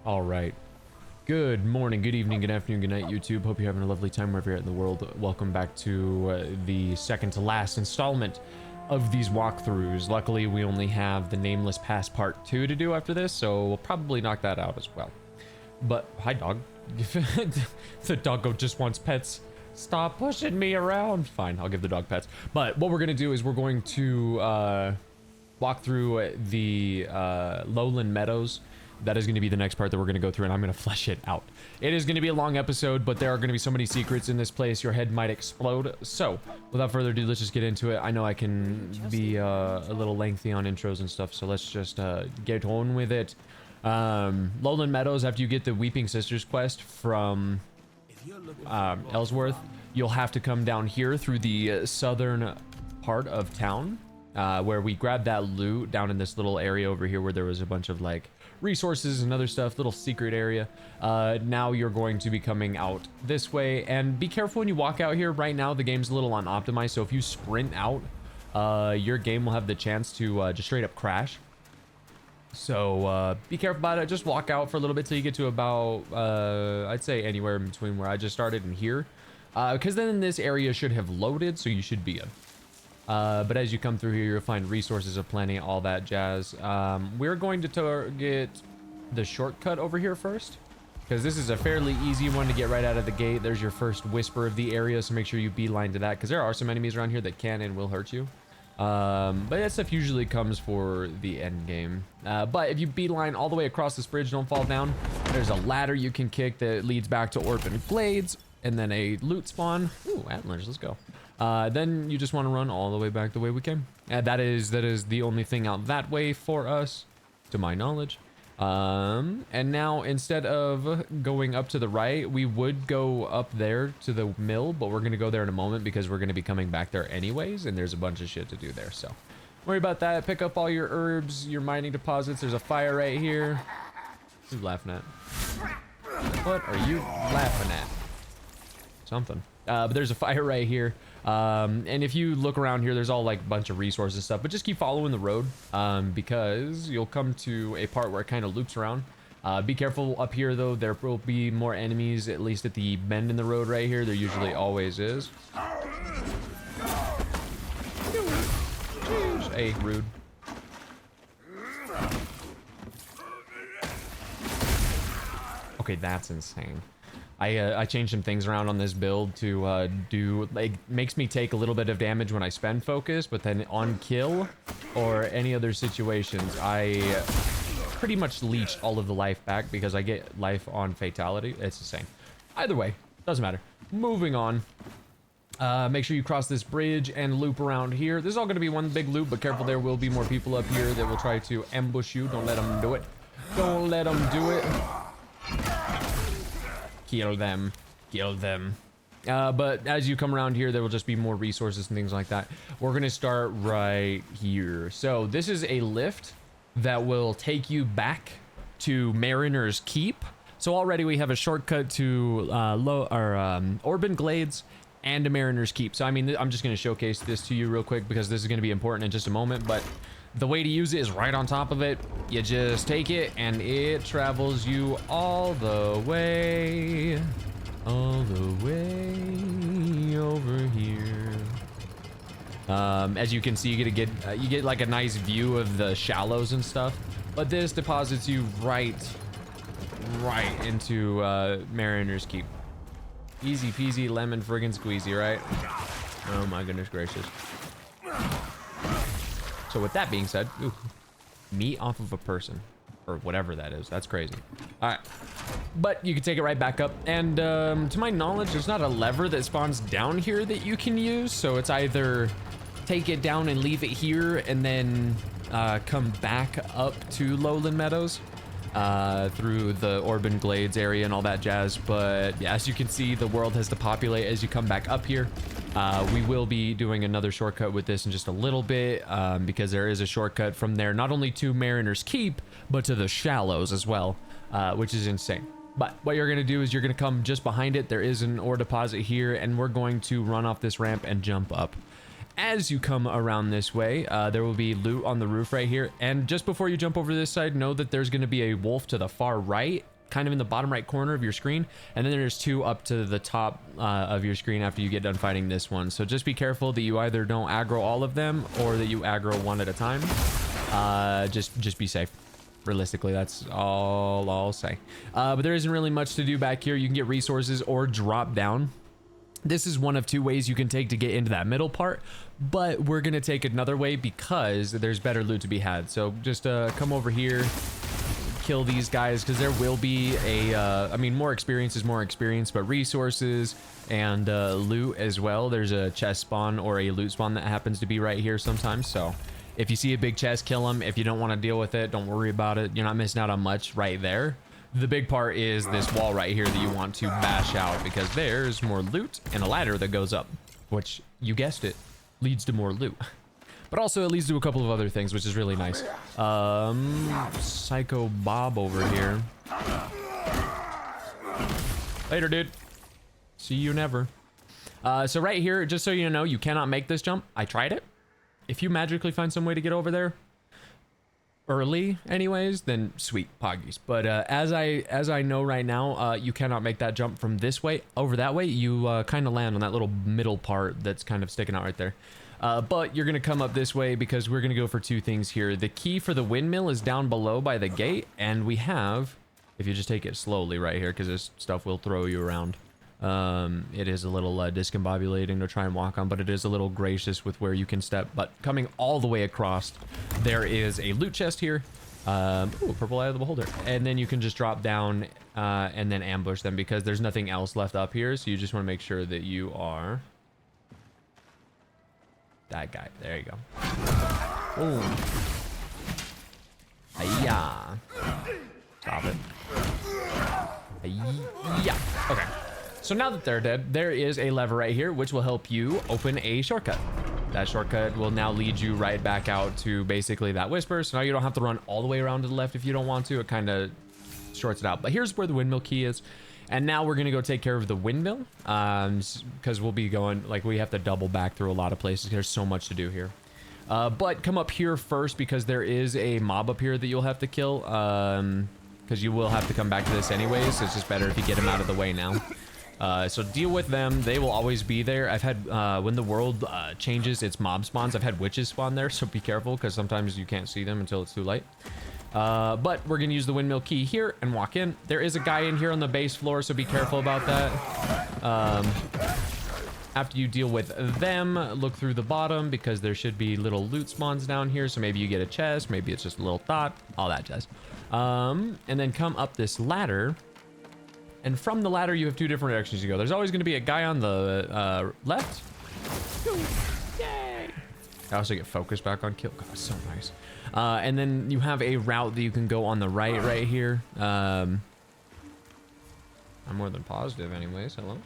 All right. Good morning, good evening, good afternoon, good night, YouTube. Hope you're having a lovely time wherever you're at in the world. Welcome back to the second to last installment of these walkthroughs. Luckily, we only have the Nameless Pass Part 2 to do after this, so we'll probably knock that out as well. But, hi dog. The doggo just wants pets. Stop pushing me around. Fine, I'll give the dog pets. But what we're gonna do is we're going to walk through the Lowland Meadows. That is going to be the next part that we're going to go through, and I'm going to flesh it out. It is going to be a long episode, but there are going to be so many secrets in this place, your head might explode. So, without further ado, let's just get into it. I know I can be a little lengthy on intros and stuff, so let's just get on with it. Lowland Meadows, after you get the Weeping Sisters quest from Ellsworth, you'll have to come down here through the southern part of town, where we grabbed that loot down in this little area over here where there was a bunch of, like, resources and other stuff, little secret area. Now you're going to be coming out this way, and be careful when you walk out here. Right now the game's a little unoptimized, so if you sprint out, your game will have the chance to just straight up crash. So be careful about it. Just walk out for a little bit till you get to about I'd say anywhere in between where I just started and here, because then this area should have loaded, so you should be in. But as you come through here, you'll find resources aplenty, all that jazz. We're going to target the shortcut over here first, because this is a fairly easy one to get right out of the gate. There's your first whisper of the area, so make sure you beeline to that, because there are some enemies around here that can and will hurt you. But that stuff usually comes for the end game. But if you beeline all the way across this bridge, don't fall down, there's a ladder you can kick that leads back to Orban Glades, and then a loot spawn. Ooh, antlers, let's go. Then you just want to run all the way back the way we came. That is the only thing out that way for us, to my knowledge. And now instead of going up to the right, we would go up there to the mill, but we're going to go there in a moment because we're going to be coming back there anyways, and there's a bunch of shit to do there, so worry about that. Pick up all your herbs, your mining deposits. There's a fire right here. What are you laughing at? What are you laughing at? Something. But there's a fire right here. And if you look around here, there's all like a bunch of resources and stuff, but just keep following the road, because you'll come to a part where it kind of loops around. Be careful up here though. There will be more enemies, at least at the bend in the road right here. There usually always is. Hey, rude. Okay, that's insane. I changed some things around on this build to do, like, makes me take a little bit of damage when I spend focus, but then on kill or any other situations, I pretty much leech all of the life back because I get life on fatality. It's the same. Either way, doesn't matter. Moving on. Make sure you cross this bridge and loop around here. This is all going to be one big loop, but careful, there will be more people up here that will try to ambush you. Don't let them do it. Don't let them do it. Kill them. Kill them. But as you come around here, there will just be more resources and things like that. We're going to start right here. So this is a lift that will take you back to Mariner's Keep. So already we have a shortcut to Orban Glades and to Mariner's Keep. So I mean, I'm just going to showcase this to you real quick because this is going to be important in just a moment. But the way to use it is right on top of it. You just take it and it travels you all the way over here. As you can see, you get like a nice view of the shallows and stuff, but this deposits you right into Mariner's Keep. Easy peasy lemon friggin' squeezy, right? Oh my goodness gracious. So with that being said, ooh, meat off of a person, or whatever that is, that's crazy. All right, but you can take it right back up, and to my knowledge, there's not a lever that spawns down here that you can use, so it's either take it down and leave it here, and then come back up to Lowland Meadows through the Orban Glades area and all that jazz. But yeah, as you can see, the world has to populate as you come back up here. We will be doing another shortcut with this in just a little bit, because there is a shortcut from there, not only to Mariner's Keep, but to the shallows as well, which is insane. But what you're going to do is you're going to come just behind it. There is an ore deposit here, and we're going to run off this ramp and jump up. As you come around this way, there will be loot on the roof right here. And just before you jump over this side, know that there's going to be a wolf to the far right kind of in the bottom right corner of your screen, and then there's 2 up to the top of your screen after you get done fighting this one. So just be careful that you either don't aggro all of them or that you aggro one at a time. Just be safe. Realistically, that's all I'll say. But there isn't really much to do back here. You can get resources or drop down. This is one of 2 ways you can take to get into that middle part, but we're gonna take another way because there's better loot to be had. So just come over here, kill these guys, because there will be a I mean, more experience is more experience, but resources and loot as well. There's a chest spawn or a loot spawn that happens to be right here sometimes. So if you see a big chest, kill them. If you don't want to deal with it, don't worry about it. You're not missing out on much right there. The big part is this wall right here that you want to bash out, because there's more loot and a ladder that goes up, which, you guessed it, leads to more loot. But also it leads to a couple of other things, which is really nice. Psycho Bob over here. Later, dude. See you never. So right here, just so you know, you cannot make this jump. I tried it. If you magically find some way to get over there early anyways, then sweet, poggies. But as I know right now, you cannot make that jump from this way over that way. You kind of land on that little middle part that's kind of sticking out right there. But you're gonna come up this way because we're gonna go for 2 things here. The key for the windmill is down below by the gate, and we have, if you just take it slowly right here, because this stuff will throw you around. It is a little discombobulating to try and walk on, but it is a little gracious with where you can step. But coming all the way across, there is a loot chest here. Ooh, purple eye of the beholder. And then you can just drop down and then ambush them, because there's nothing else left up here. So you just want to make sure that you are that guy. There you go. Oh. Hiya. Stop it. Yeah. Okay. So now that they're dead, there is a lever right here which will help you open a shortcut. That shortcut will now lead you right back out to basically that whisper. So now you don't have to run all the way around to the left if you don't want to. It kind of shorts it out. But here's where the windmill key is. And now we're going to go take care of the windmill, because we'll be going, like, we have to double back through a lot of places. There's so much to do here. But come up here first, because there is a mob up here that you'll have to kill. Because you will have to come back to this anyways. So it's just better if you get them out of the way now. So deal with them. They will always be there. I've had, when the world changes its mob spawns, I've had witches spawn there, so be careful, because sometimes you can't see them until it's too late. But we're gonna use the windmill key here and walk in. There is a guy in here on the base floor, so be careful about that. After you deal with them, look through the bottom, because there should be little loot spawns down here. So maybe you get a chest, maybe it's just a little thought, all that jazz. And then come up this ladder. And from the ladder, you have 2 different directions you go. There's always going to be a guy on the left. Yay! I also get focused back on kill. God, so nice. And then you have a route that you can go on the right here. I'm more than positive anyways. Hello?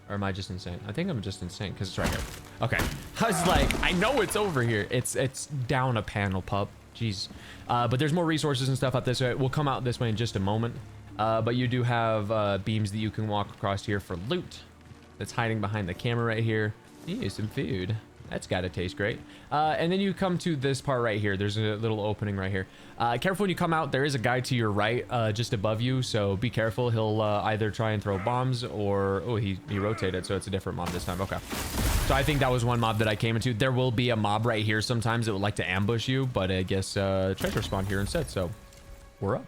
Or am I just insane? I think I'm just insane because it's right here. Okay. I was like, I know it's over here. It's down a panel, pup. Jeez. But there's more resources and stuff up this way. We'll come out this way in just a moment. But you do have beams that you can walk across here for loot. That's hiding behind the camera right here. Ew, some food. That's gotta taste great. And then you come to this part right here. There's a little opening right here. Careful when you come out. There is a guy to your right, just above you. So be careful. He'll either try and throw bombs or... Oh, he rotated. So it's a different mob this time. Okay. So I think that was one mob that I came into. There will be a mob right here sometimes that would like to ambush you. But I guess treasure spawned here instead. So we're up.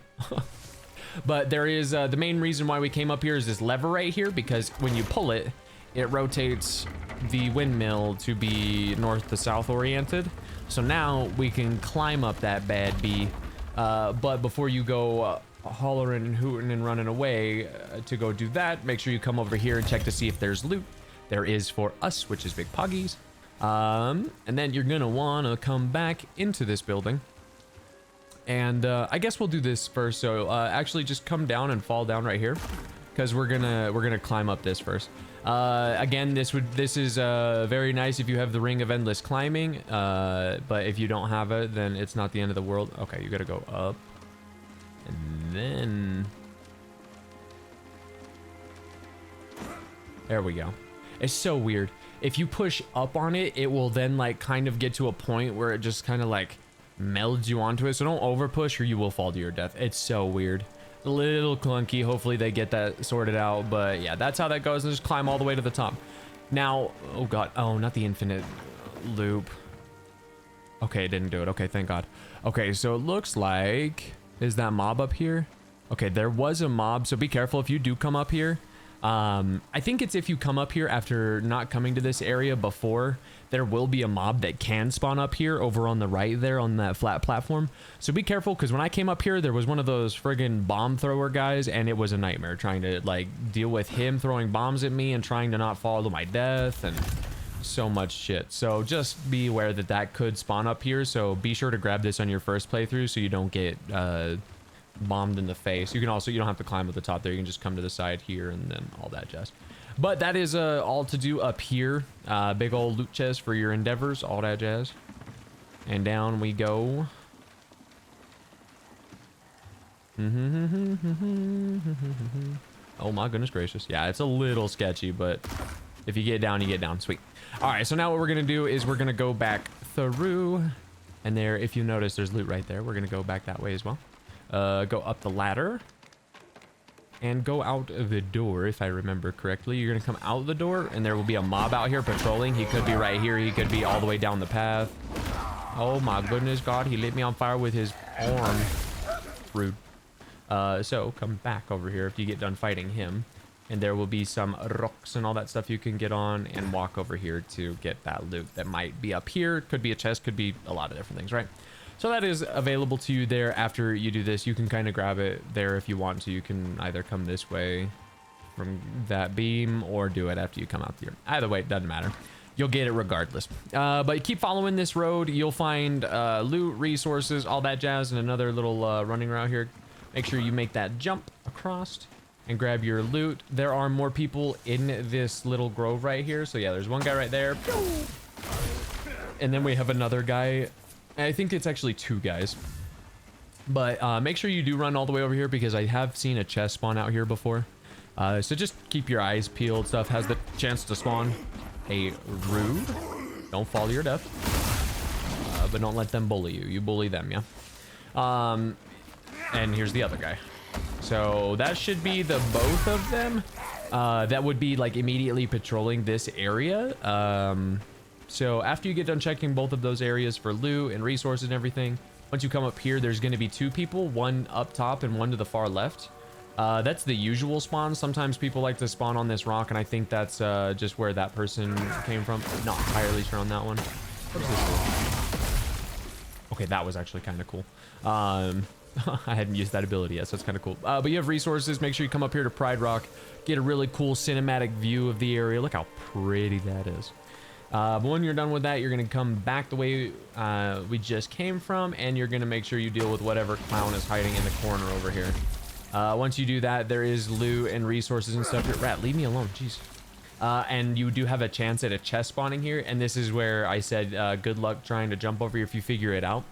But there is... the main reason why we came up here is this lever right here. Because when you pull it, it rotates the windmill to be north to south oriented. So now we can climb up that bad bee. But before you go hollering and hooting and running away to go do that, make sure you come over here and check to see if there's loot. There is for us, which is big puggies. And then you're gonna wanna come back into this building. And I guess we'll do this first. So actually just come down and fall down right here, because we're gonna climb up this first. Again, this is very nice if you have the Ring of Endless Climbing, but if you don't have it, then it's not the end of the world. Okay, you gotta go up, and then there we go. It's so weird. If you push up on it, it will then like kind of get to a point where it just kind of like melds you onto it. So don't over push or you will fall to your death. It's so weird. A little clunky. Hopefully they get that sorted out. But yeah, that's how that goes. And just climb all the way to the top. Now, oh god, oh, not the infinite loop. Okay, it didn't do it. Okay, thank god. Okay, so it looks like, is that mob up here? Okay, there was a mob, so be careful if you do come up here. I think it's if you come up here after not coming to this area before, there will be a mob that can spawn up here over on the right there on that flat platform. So be careful, because when I came up here, there was one of those friggin' bomb thrower guys, and it was a nightmare trying to like deal with him throwing bombs at me and trying to not fall to my death and so much shit. So just be aware that that could spawn up here. So be sure to grab this on your first playthrough so you don't get bombed in the face. You can also, you don't have to climb at the top there. You can just come to the side here and then all that jazz. But that is all to do up here. Big old loot chest for your endeavors, all that jazz. And down we go. Oh my goodness gracious. Yeah, it's a little sketchy, but if you get down, you get down. Sweet. All right, so now what we're gonna do is we're gonna go back through, and there, if you notice, there's loot right there. We're gonna go back that way as well. Go up the ladder and go out the door, if I remember correctly. You're gonna come out the door, and there will be a mob out here patrolling. He could be right here. He could be all the way down the path. Oh my goodness god, he lit me on fire with his arm. Rude. So come back over here if you get done fighting him, and there will be some rocks and all that stuff you can get on, and walk over here to get that loot that might be up here. Could be a chest, could be a lot of different things, right? So that is available to you there. After you do this, you can kind of grab it there if you want to. You can either come this way from that beam or do it after you come out here. Either way, it doesn't matter. You'll get it regardless. But keep following this road. You'll find loot, resources, all that jazz, and another little running route here. Make sure you make that jump across and grab your loot. There are more people in this little grove right here. So yeah, there's one guy right there. And then we have another guy. I think it's actually two guys. But make sure you do run all the way over here, because I have seen a chest spawn out here before. So just keep your eyes peeled. Stuff has the chance to spawn. A rude. Don't fall to your death. But don't let them bully you. You bully them, yeah? And here's the other guy. So that should be the both of them. That would be like immediately patrolling this area. So after you get done checking both of those areas for loot and resources and everything, once you come up here, there's going to be two people, one up top and one to the far left. That's the usual spawn. Sometimes people like to spawn on this rock, and I think that's just where that person came from. Not entirely sure on that one. What is this? Okay, that was actually kind of cool. I hadn't used that ability yet, so it's kind of cool. But you have resources. Make sure you come up here to Pride Rock, get a really cool cinematic view of the area. Look how pretty that is. But when you're done with that, you're going to come back the way we just came from, and you're going to make sure you deal with whatever clown is hiding in the corner over here. Once you do that, there is loot and resources and stuff here. Rat, leave me alone. Jeez. And you do have a chance at a chest spawning here, and this is where I said good luck trying to jump over here if you figure it out.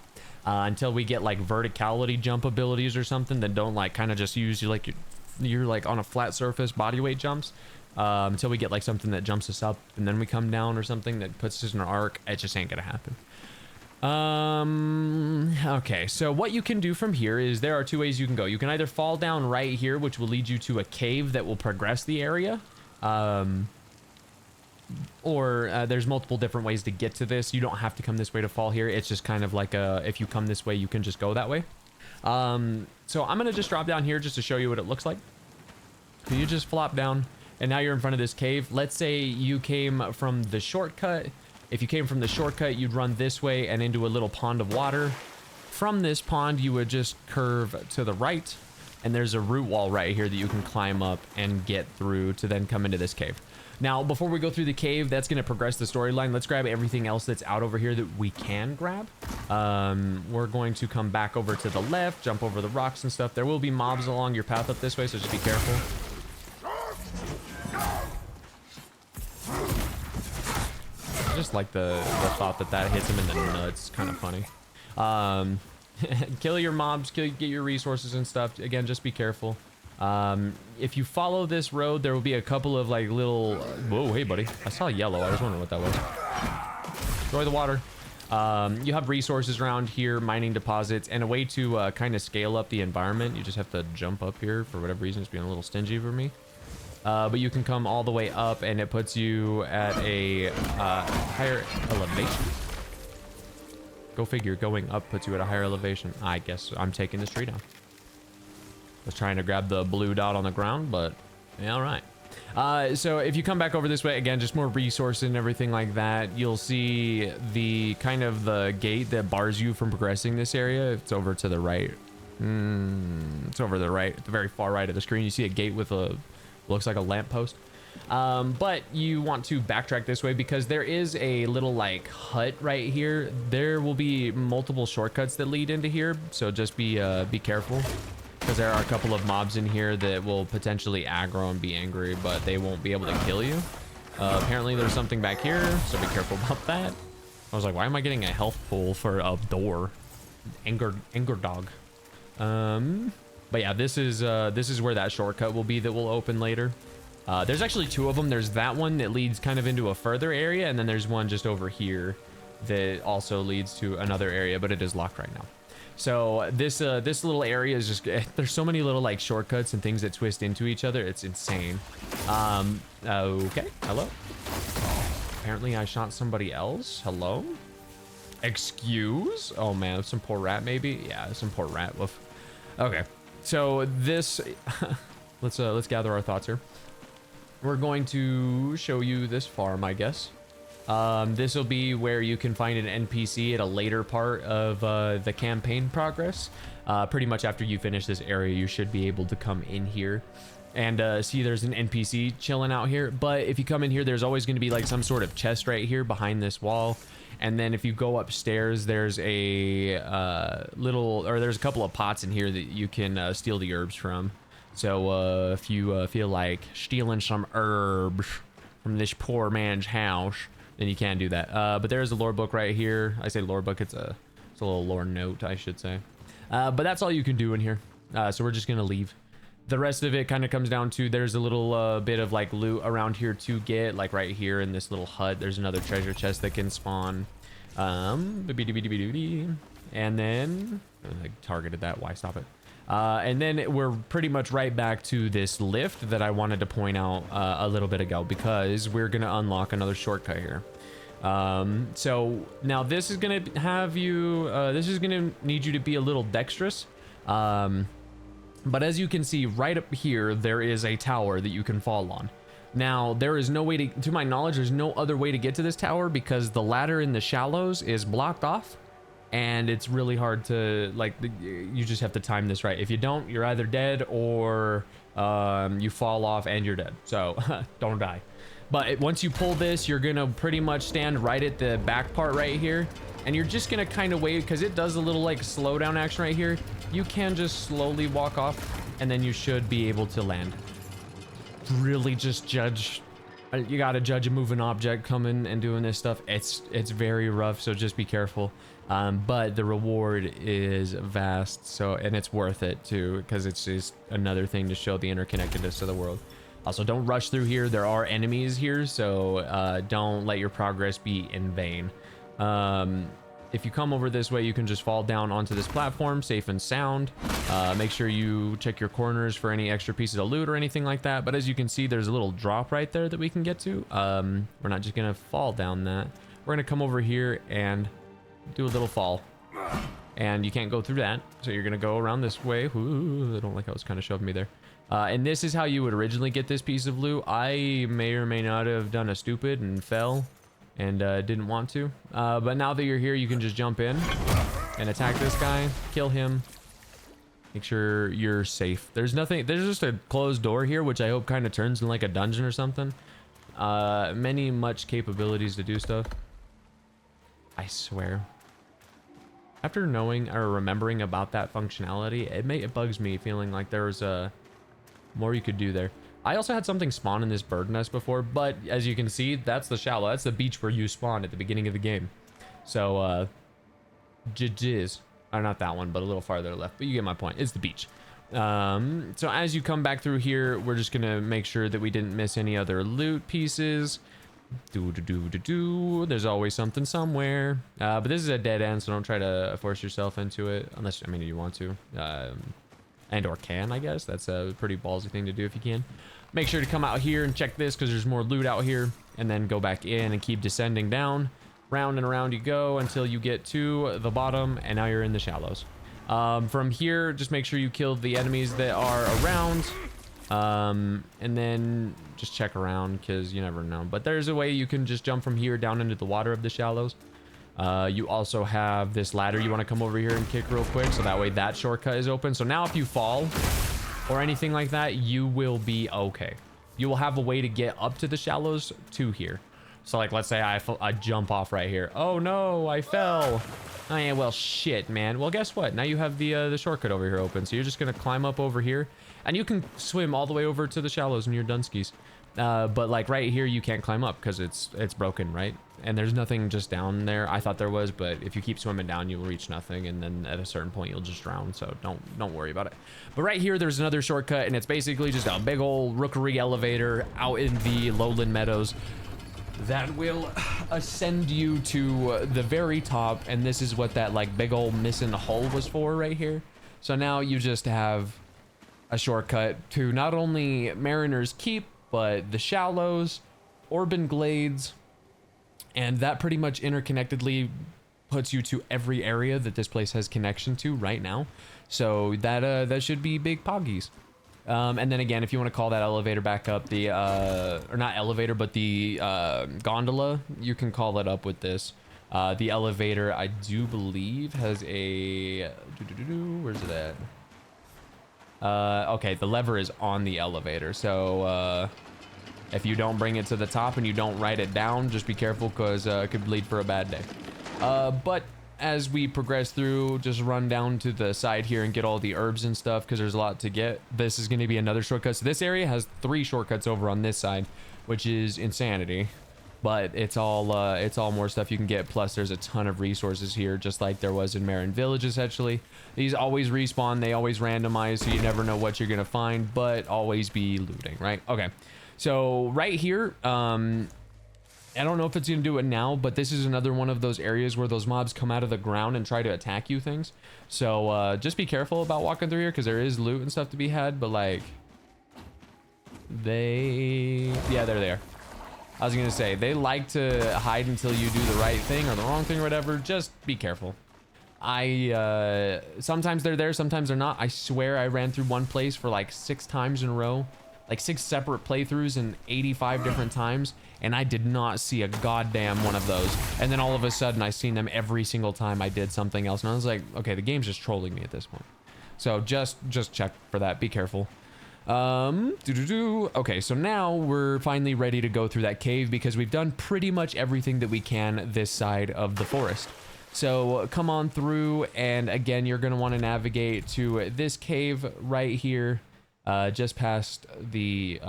Until we get like verticality jump abilities or something that don't like kind of just use you like you're like on a flat surface body weight jumps. Until we get like something that jumps us up and then we come down, or something that puts us in an arc, it just ain't gonna happen. Okay, so what you can do from here is there are two ways you can go. You can either fall down right here, which will lead you to a cave that will progress the area, or there's multiple different ways to get to this. You don't have to come this way to fall here. It's just kind of like if you come this way, you can just go that way. So I'm gonna just drop down here just to show you what it looks like. So you just flop down, and now you're in front of this cave. Let's say you came from the shortcut. If you came from the shortcut, you'd run this way and into a little pond of water. From this pond, you would just curve to the right, and there's a root wall right here that you can climb up and get through to then come into this cave. Now, before we go through the cave, that's going to progress the storyline. Let's grab everything else that's out over here that we can grab. We're going to come back over to the left, jump over the rocks and stuff. There will be mobs along your path up this way, so just be careful. I just like the thought that hits him in the nuts. Kind of funny. Kill your mobs, get your resources and stuff. Again, just be careful. If you follow this road, there will be a couple of like little whoa, hey buddy, I saw yellow. I was wondering what that was. Enjoy the water. You have resources around here, mining deposits, and a way to kind of scale up the environment. You just have to jump up here for whatever reason. It's being a little stingy for me. But you can come all the way up, and it puts you at a higher elevation. Go figure, going up puts you at a higher elevation. I guess I'm taking this tree down. Was trying to grab the blue dot on the ground, but yeah, all right. So if you come back over this way, again, just more resources and everything like that, you'll see the kind of the gate that bars you from progressing this area. It's over to the right. It's over the right, at the very far right of the screen. You see a gate with a, looks like a lamppost. But you want to backtrack this way because there is a little like hut right here. There will be multiple shortcuts that lead into here, so just be careful. Because there are a couple of mobs in here that will potentially aggro and be angry, but they won't be able to kill you. Apparently there's something back here, so be careful about that. I was like, why am I getting a health pool for a door? Anger dog. But yeah, this is where that shortcut will be that will open later. There's actually two of them. There's that one that leads kind of into a further area, and then there's one just over here that also leads to another area, but it is locked right now. So this little area is just, there's so many little like shortcuts and things that twist into each other. It's insane. Okay, hello. Apparently I shot somebody else. Hello? Excuse? Oh man, some poor rat maybe? Yeah, some poor rat. Woof. Okay, so this, let's gather our thoughts here. We're going to show you this farm, I guess. This will be where you can find an NPC at a later part of the campaign progress. Pretty much after you finish this area, you should be able to come in here and see there's an NPC chilling out here. But if you come in here, there's always going to be like some sort of chest right here behind this wall. And then if you go upstairs, there's a there's a couple of pots in here that you can steal the herbs from. So if you feel like stealing some herbs from this poor man's house, then you can do that. But there's a lore book right here. I say lore book, it's a little lore note, I should say. But that's all you can do in here. So we're just gonna leave. The rest of it kind of comes down to, there's a little bit of like loot around here to get, like right here in this little hut. There's another treasure chest that can spawn. And then, I targeted that, why stop it? And then we're pretty much right back to this lift that I wanted to point out a little bit ago, because we're going to unlock another shortcut here. So now this is going to have you, this is going to need you to be a little dexterous. But as you can see right up here, there is a tower that you can fall on. Now, there is no way to my knowledge, there's no other way to get to this tower because the ladder in the shallows is blocked off. And it's really hard to, like, you just have to time this right. If you don't, you're either dead or you fall off and you're dead. So don't die. But once you pull this, you're gonna pretty much stand right at the back part right here. And you're just gonna kind of wait, because it does a little like slow down action right here. You can just slowly walk off and then you should be able to land. Really just judge. You gotta judge a moving object coming and doing this stuff. It's very rough, so just be careful. But the reward is vast, so, and it's worth it too, because it's just another thing to show the interconnectedness of the world. Also, don't rush through here. There are enemies here, so don't let your progress be in vain. If you come over this way, you can just fall down onto this platform, safe and sound. Make sure you check your corners for any extra pieces of loot or anything like that. But as you can see, there's a little drop right there that we can get to. We're not just gonna fall down that. We're gonna come over here and do a little fall. And you can't go through that, so you're gonna go around this way. Ooh, I don't like how it's kind of shoving me there. And this is how you would originally get this piece of loot. I may or may not have done a stupid and fell and didn't want to. But now that you're here, you can just jump in and attack this guy, kill him. Make sure you're safe. There's nothing, there's just a closed door here, which I hope kind of turns into like a dungeon or something. Much capabilities to do stuff. I swear. After knowing or remembering about that functionality, it bugs me feeling like there was more you could do there. I also had something spawn in this bird nest before, but as you can see, that's the shallow. That's the beach where you spawn at the beginning of the game. So, jizz. Or not that one, but a little farther left. But you get my point. It's the beach. So as you come back through here, we're just going to make sure that we didn't miss any other loot pieces. There's always something somewhere. But this is a dead end, so don't try to force yourself into it. Unless, I mean, you want to. And or can, I guess. That's a pretty ballsy thing to do if you can. Make sure to come out here and check this, because there's more loot out here. And then go back in and keep descending down. Round and around you go until you get to the bottom, and now you're in the shallows. From here, just make sure you kill the enemies that are around. And then just check around, because you never know. But there's a way you can just jump from here down into the water of the shallows. You also have this ladder you want to come over here and kick real quick, so that way that shortcut is open. So now if you fall or anything like that, you will be okay. You will have a way to get up to the shallows to here. So like, let's say I jump off right here. Oh no, I fell. Oh yeah, well shit, man. Well, guess what? Now you have the shortcut over here open. So you're just gonna climb up over here, and you can swim all the way over to the shallows when you're done skis. But like right here, you can't climb up because it's broken, right? And there's nothing just down there. I thought there was, but if you keep swimming down, you'll reach nothing, and then at a certain point, you'll just drown. So don't worry about it. But right here, there's another shortcut, and it's basically just a big old rookery elevator out in the Lowland Meadows that will ascend you to the very top. And this is what that like big old missing hull was for right here. So now you just have a shortcut to not only Mariner's Keep, but the shallows, Orban Glades, and that pretty much interconnectedly puts you to every area that this place has connection to right now. So that should be big poggies. And then again, if you want to call that elevator back up, the or not elevator, but the gondola, you can call it up with this. The elevator, I do believe, has a where's it at? Okay, the lever is on the elevator, so if you don't bring it to the top and you don't write it down, just be careful, because it could lead for a bad day. But as we progress through, just run down to the side here and get all the herbs and stuff, because there's a lot to get. This is going to be another shortcut. So this area has 3 shortcuts over on this side, which is insanity. But it's all more stuff you can get. Plus, there's a ton of resources here, just like there was in Marin Village, essentially. These always respawn. They always randomize, so you never know what you're going to find, but always be looting, right? Okay. So right here, I don't know if it's going to do it now, but this is another one of those areas where those mobs come out of the ground and try to attack you things. So just be careful about walking through here, because there is loot and stuff to be had, but like, yeah, there they are. I was gonna say, they like to hide until you do the right thing or the wrong thing or whatever. Just be careful. Sometimes they're there, sometimes they're not. I swear I ran through one place for like 6 times in a row, like 6 separate playthroughs and 85 different times, and I did not see a goddamn one of those. And then all of a sudden I seen them every single time I did something else, and I was like, okay, the game's just trolling me at this point. So just check for that. Be careful. Okay, so now we're finally ready to go through that cave, because we've done pretty much everything that we can this side of the forest. So come on through, and again, you're going to want to navigate to this cave right here, just past the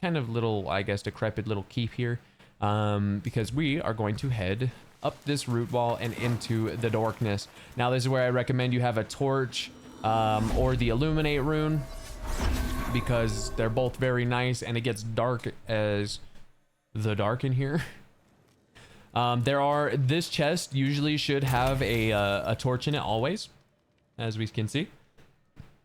kind of little, I guess, decrepit little keep here, because we are going to head up this root wall and into the darkness. Now, this is where I recommend you have a torch or the illuminate rune, because they're both very nice, and it gets dark as the dark in here. This chest usually should have a torch in it always, as we can see.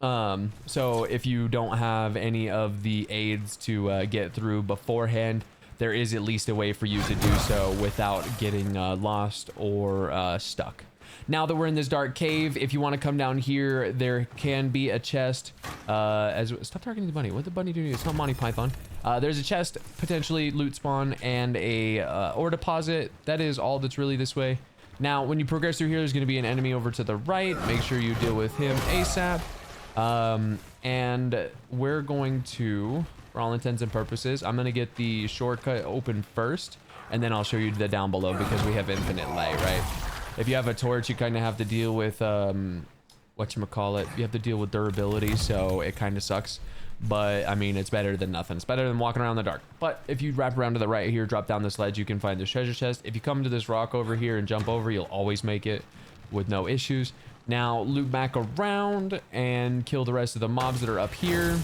So if you don't have any of the aids to get through beforehand, there is at least a way for you to do so without getting lost or stuck. Now that we're in this dark cave, if you want to come down here, there can be a chest. Stop targeting the bunny. What the bunny do? It's not Monty Python. There's a chest, potentially loot spawn, and a ore deposit. That is all that's really this way. Now, when you progress through here, there's going to be an enemy over to the right. Make sure you deal with him ASAP. And we're going to, for all intents and purposes, I'm going to get the shortcut open first, and then I'll show you the down below, because we have infinite light, right? If you have a torch, you kind of have to deal with, whatchamacallit, you have to deal with durability, so it kind of sucks. But, I mean, it's better than nothing. It's better than walking around in the dark. But if you wrap around to the right here, drop down this ledge, you can find this treasure chest. If you come to this rock over here and jump over, you'll always make it with no issues. Now, loop back around and kill the rest of the mobs that are up here.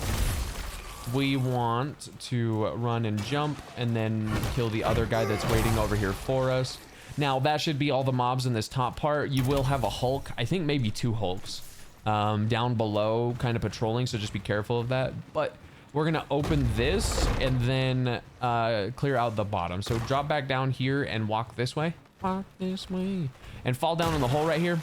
we want to run and jump and then kill the other guy that's waiting over here for us. Now that should be all the mobs in this top part. You will have a Hulk, I think maybe 2 Hulks down below kind of patrolling, so just be careful of that. But we're gonna open this and then clear out the bottom. So drop back down here and walk this way. Walk this way. And fall down in the hole right here.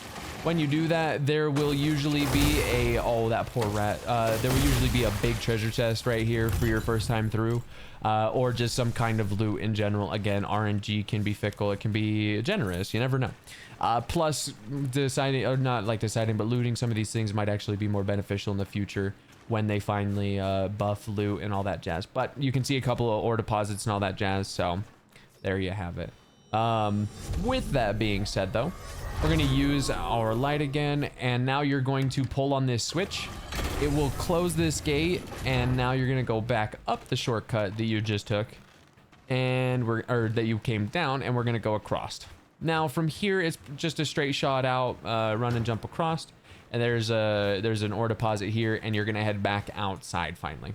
When you do that, there will usually be a, oh, that poor rat. There will usually be a big treasure chest right here for your first time through. Or just some kind of loot in general. Again, RNG can be fickle. It can be generous. You never know. Plus, deciding, or not like deciding, but looting some of these things might actually be more beneficial in the future when they finally buff loot and all that jazz. But you can see a couple of ore deposits and all that jazz. So there you have it. With that being said, though, we're going to use our light again, and now you're going to pull on this switch. It will close this gate, and now you're going to go back up the shortcut that you just took, and that you came down, and we're going to go across. Now from here, it's just a straight shot out, run and jump across, and there's an ore deposit here, and you're going to head back outside finally.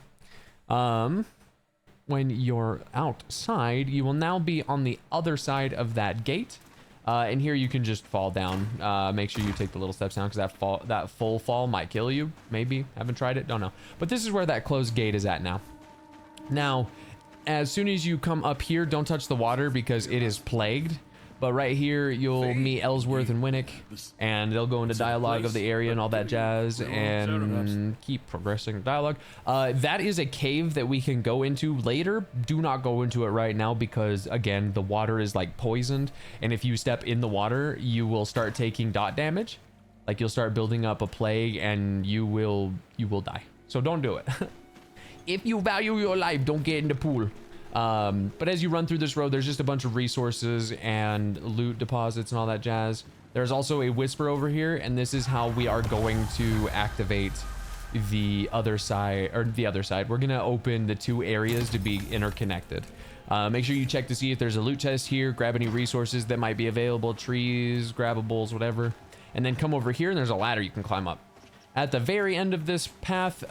When you're outside, you will now be on the other side of that gate. And here you can just fall down. Make sure you take the little steps down, because that full fall might kill you. Maybe. Haven't tried it. Don't know. But this is where that closed gate is at now. Now, as soon as you come up here, don't touch the water because it is plagued. But right here, you'll meet Ellsworth and Winnick, and they'll go into dialogue of the area and all that jazz, and keep progressing dialogue. That is a cave that we can go into later. Do not go into it right now because, again, the water is like poisoned, and if you step in the water, you will start taking dot damage. Like, you'll start building up a plague, and you will die. So don't do it. If you value your life, don't get in the pool. But as you run through this road, there's just a bunch of resources and loot deposits and all that jazz. There's also a whisper over here, and this is how we are going to activate the other side, or the other side. We're going to open the 2 areas to be interconnected. Make sure you check to see if there's a loot chest here, grab any resources that might be available, trees, grabbables, whatever. And then come over here, and there's a ladder you can climb up. At the very end of this path,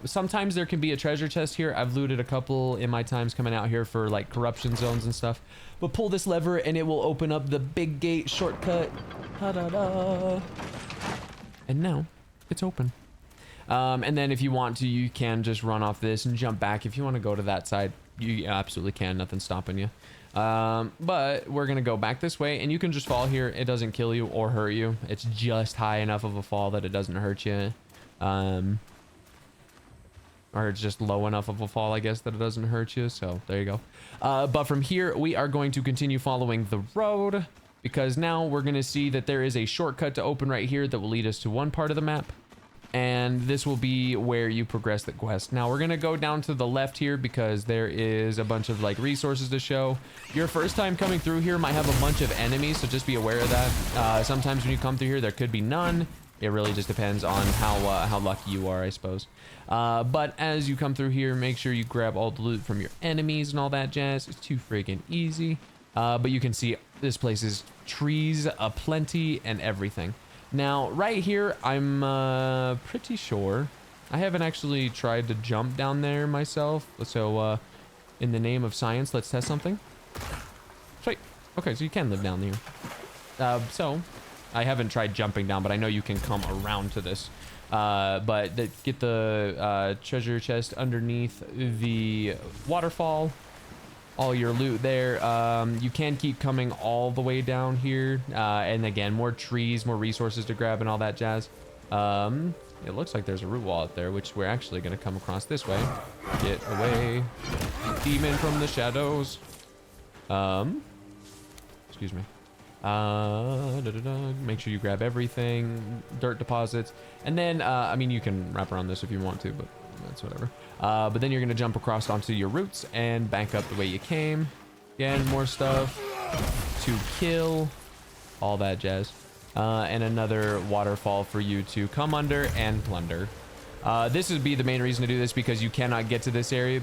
sometimes there can be a treasure chest here. I've looted a couple in my times coming out here for like corruption zones and stuff. But pull this lever and it will open up the big gate shortcut. Ta-da-da. And now it's open. And then if you want to, you can just run off this and jump back. If you want to go to that side, you absolutely can. Nothing's stopping you. But we're going to go back this way, and you can just fall here. It doesn't kill you or hurt you. It's just high enough of a fall that it doesn't hurt you. Or it's just low enough of a fall, I guess, that it doesn't hurt you. So there you go. But from here, we are going to continue following the road, because now we're going to see that there is a shortcut to open right here that will lead us to one part of the map. And this will be where you progress the quest. Now we're gonna go down to the left here because there is a bunch of like resources to show. Your first time coming through here might have a bunch of enemies, so just be aware of that. Sometimes when you come through here, there could be none. It really just depends on how lucky you are, I suppose. But as you come through here, make sure you grab all the loot from your enemies and all that jazz. It's too friggin' easy. But you can see this place is trees aplenty and everything. Now, right here, I'm pretty sure. I haven't actually tried to jump down there myself. So, in the name of science, let's test something. Sweet. Okay, so you can live down here. So, I haven't tried jumping down, but I know you can come around to this. But get the treasure chest underneath the waterfall. All your loot there. You can keep coming all the way down here, and again, more trees, more resources to grab and all that jazz. It looks like there's a root wall out there, which we're actually going to come across this way. Get away, demon from the shadows. Excuse me. Make sure you grab everything, dirt deposits, and then I mean, you can wrap around this if you want to, but that's whatever. But then you're gonna jump across onto your roots and bank up the way you came. Again, more stuff to kill, all that jazz. And another waterfall for you to come under and plunder. This would be the main reason to do this, because you cannot get to this area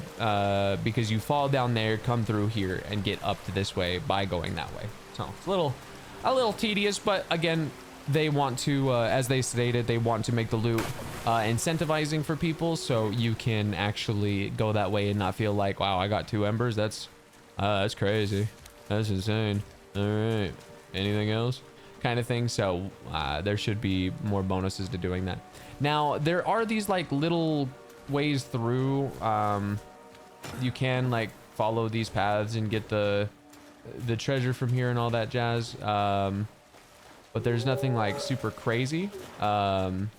because you fall down there, come through here, and get up to this way by going that way. So it's a little tedious, but again, they want to, as they stated, they want to make the loot incentivizing for people, so you can actually go that way and not feel like, wow, I got 2 embers. That's crazy. That's insane. All right, anything else? Kind of thing. So there should be more bonuses to doing that. Now there are these like little ways through. You can like follow these paths and get the treasure from here and all that jazz. But there's nothing like super crazy along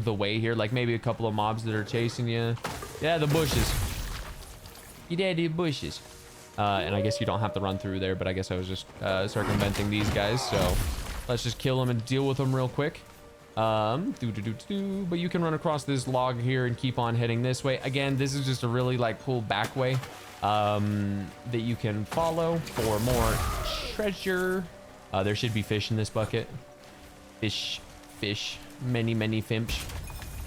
the way here. Like maybe a couple of mobs that are chasing you. Yeah, the bushes. You daddy bushes. And I guess you don't have to run through there, but I guess I was just circumventing these guys. So let's just kill them and deal with them real quick. But you can run across this log here and keep on heading this way. Again, this is just a really like cool back way that you can follow for more treasure. There should be fish in this bucket. Fish, many fimps.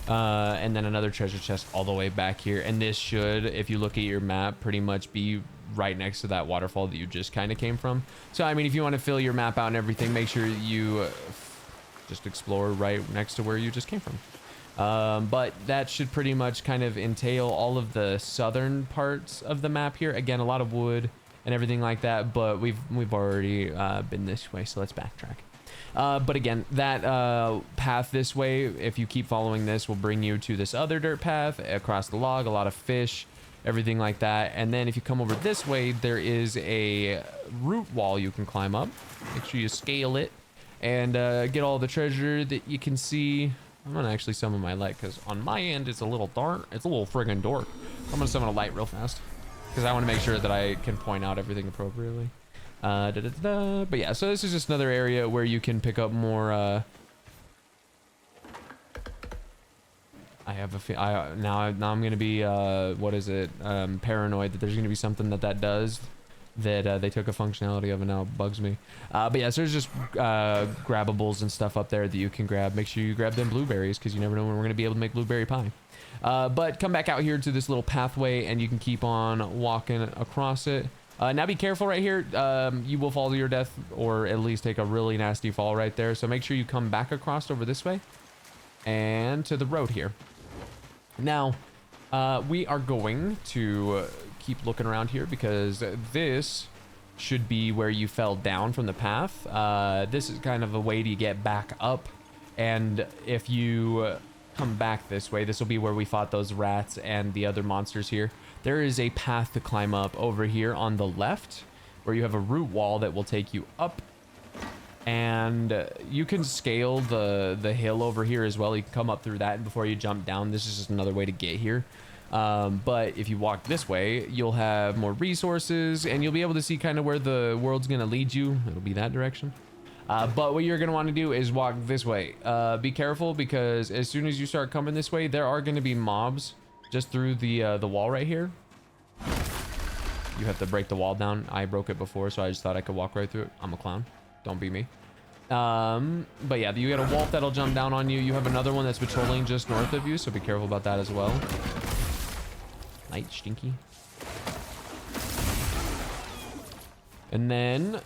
And then another treasure chest all the way back here. And this should, if you look at your map, pretty much be right next to that waterfall that you just kind of came from. So, I mean, if you want to fill your map out and everything, make sure you just explore right next to where you just came from. But that should pretty much kind of entail all of the southern parts of the map here. Again, a lot of wood and everything like that, but we've already been this way, so let's backtrack. But again, that path this way, if you keep following this, will bring you to this other dirt path across the log, a lot of fish, everything like that. And then if you come over this way, there is a root wall you can climb up. Make sure you scale it and get all the treasure that you can see. I'm gonna actually summon my light because on my end it's a little dark. It's a little friggin' dark. I'm gonna summon a light real fast because I want to make sure that I can point out everything appropriately. But yeah, so this is just another area where you can pick up more. I have a now I'm gonna be what is it? Paranoid that there's gonna be something that does that they took a functionality of and now it bugs me. But yeah, so there's just grabbables and stuff up there that you can grab. Make sure you grab them blueberries because you never know when we're gonna be able to make blueberry pie. But come back out here to this little pathway and you can keep on walking across it. Now be careful right here. You will fall to your death or at least take a really nasty fall right there. So make sure you come back across over this way and to the road here. Now, we are going to keep looking around here because this should be where you fell down from the path. This is kind of a way to get back up. And if you come back this way, this will be where we fought those rats and the other monsters here. There is a path to climb up over here on the left where you have a root wall that will take you up. And you can scale the hill over here as well. You can come up through that, and before you jump down, this is just another way to get here. But if you walk this way, you'll have more resources and you'll be able to see kind of where the world's gonna lead you. It'll be that direction. But what you're gonna want to do is walk this way. Be careful because as soon as you start coming this way, there are gonna be mobs just through the wall right here. You have to break the wall down. I broke it before, so I just thought I could walk right through it. I'm a clown. Don't be me. But yeah, you got a wolf that'll jump down on you. You have another one that's patrolling just north of you, so be careful about that as well. Light stinky. And then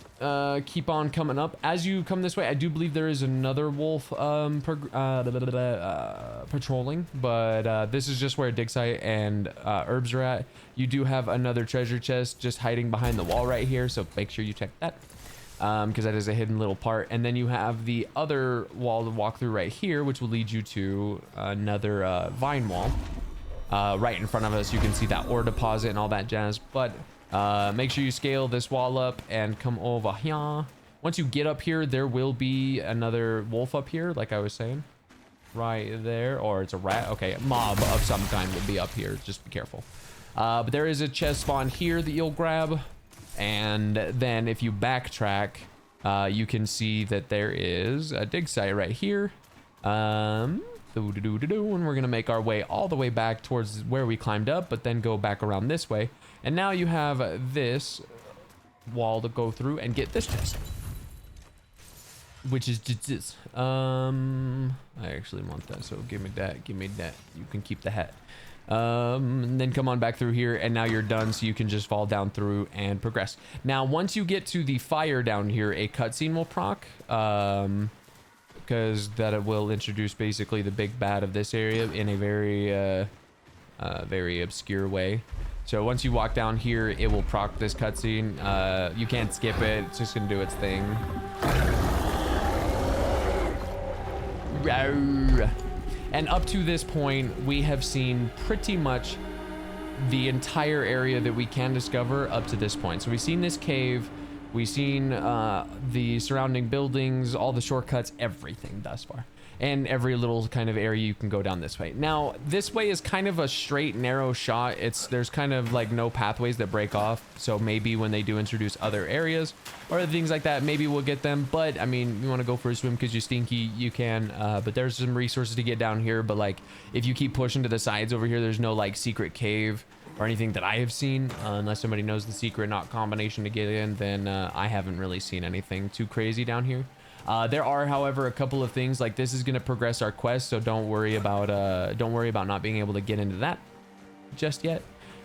keep on coming up. As you come this way, I do believe there is another wolf patrolling, but this is just where a dig site and herbs are at. You do have another treasure chest just hiding behind the wall right here, so make sure you check that. Because that is a hidden little part. And then you have the other wall to walk through right here, which will lead you to another vine wall. Right in front of us, you can see that ore deposit and all that jazz. But make sure you scale this wall up and come over here. Once you get up here, there will be another wolf up here, like I was saying. Right there. Or it's a rat. Okay, a mob of some kind will be up here. Just be careful. But there is a chest spawn here that you'll grab. And then if you backtrack, you can see that there is a dig site right here. And we're gonna make our way all the way back towards where we climbed up, but then go back around this way. And now you have this wall to go through and get this chest, which is this. I actually want that, so give me that. You can keep the hat. And then come on back through here, and now you're done, so you can just fall down through and progress. Now, once you get to the fire down here, a cutscene will proc, because that will introduce basically the big bad of this area in a very, very obscure way. So once you walk down here, it will proc this cutscene. You can't skip it. It's just gonna do its thing. And up to this point, we have seen pretty much the entire area that we can discover up to this point. So we've seen this cave, we've seen the surrounding buildings, all the shortcuts, everything thus far. And every little kind of area you can go down this way. Now, this way is kind of a straight, narrow shot. There's kind of like no pathways that break off. So maybe when they do introduce other areas or things like that, maybe we'll get them. But I mean, you want to go for a swim because you're stinky, you can. But there's some resources to get down here. But like, if you keep pushing to the sides over here, there's no like secret cave or anything that I have seen. Unless somebody knows the secret not combination to get in, then I haven't really seen anything too crazy down here. There are, however, a couple of things like this is going to progress our quest, so don't worry about not being able to get into that just yet.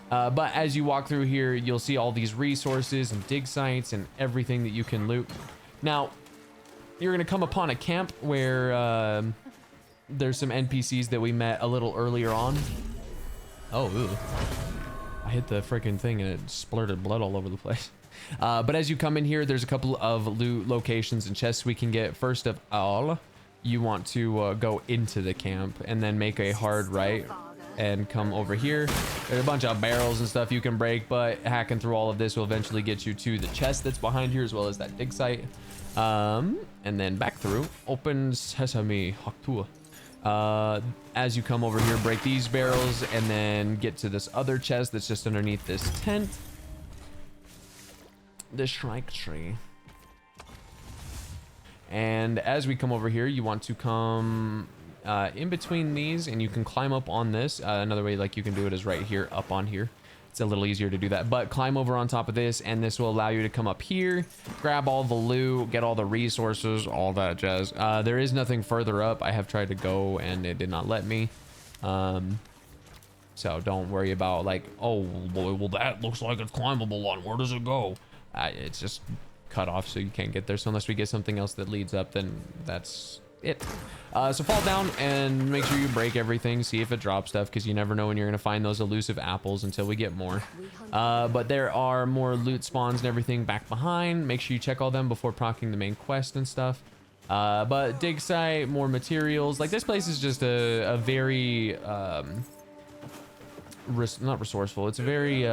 But as you walk through here, you'll see all these resources and dig sites and everything that you can loot. Now, you're going to come upon a camp where there's some NPCs that we met a little earlier on. Oh, ooh. I hit the freaking thing and it splurted blood all over the place. But as you come in here, there's a couple of loot locations and chests we can get. First of all, you want to go into the camp and then make a hard right and come over here. There's a bunch of barrels and stuff you can break, but hacking through all of this will eventually get you to the chest that's behind here, as well as that dig site. And then back through, open sesame, Haktua. As you come over here, break these barrels and then get to this other chest that's just underneath this tent. The shrike tree. And as we come over here, you want to come in between these and you can climb up on this. Another way like you can do it is right here up on here. It's a little easier to do that, but climb over on top of this and this will allow you to come up here, grab all the loot, get all the resources, all that jazz. There is nothing further up. I have tried to go and it did not let me. So don't worry about like, oh boy, well that looks like it's climbable on, where does it go? It's just cut off, so you can't get there. So unless we get something else that leads up, then that's it. So fall down and make sure you break everything, see if it drops stuff, because you never know when you're gonna find those elusive apples until we get more. But there are more loot spawns and everything back behind. Make sure you check all them before procking the main quest and stuff. But dig site, more materials. Like this place is just a very not resourceful. It's a very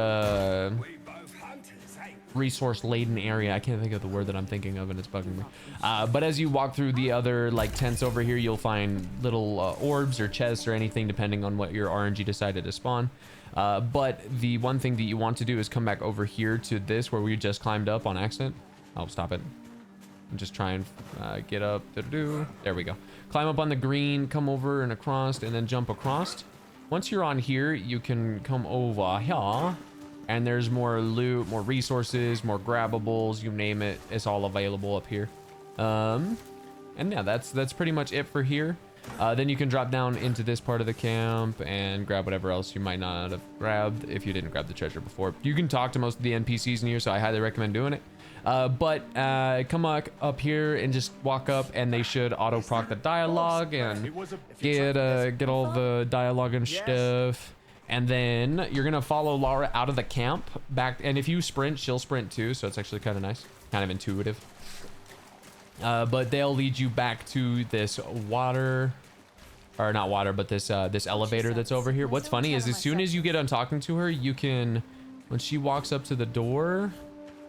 resource laden area. I can't think of the word that I'm thinking of and it's bugging me. But as you walk through the other like tents over here, you'll find little orbs or chests or anything depending on what your RNG decided to spawn. But the one thing that you want to do is come back over here to this where we just climbed up on accident. Oh, stop it. And just try and get up. There we go. Climb up on the green, come over and across, and then jump across. Once you're on here, you can come over here. And there's more loot, more resources, more grabbables, you name it. It's all available up here. And yeah, that's pretty much it for here. Then you can drop down into this part of the camp and grab whatever else you might not have grabbed if you didn't grab the treasure before. You can talk to most of the NPCs in here, so I highly recommend doing it. Come up here and just walk up and they should auto proc the dialogue and get all the dialogue and stuff. And then you're gonna follow Lara out of the camp back, and if you sprint, she'll sprint too, so it's actually kind of nice, kind of intuitive. But they'll lead you back to this water, or not water, but this this elevator that's over here. What's funny is as soon as you get on talking to her, you can, when she walks up to the door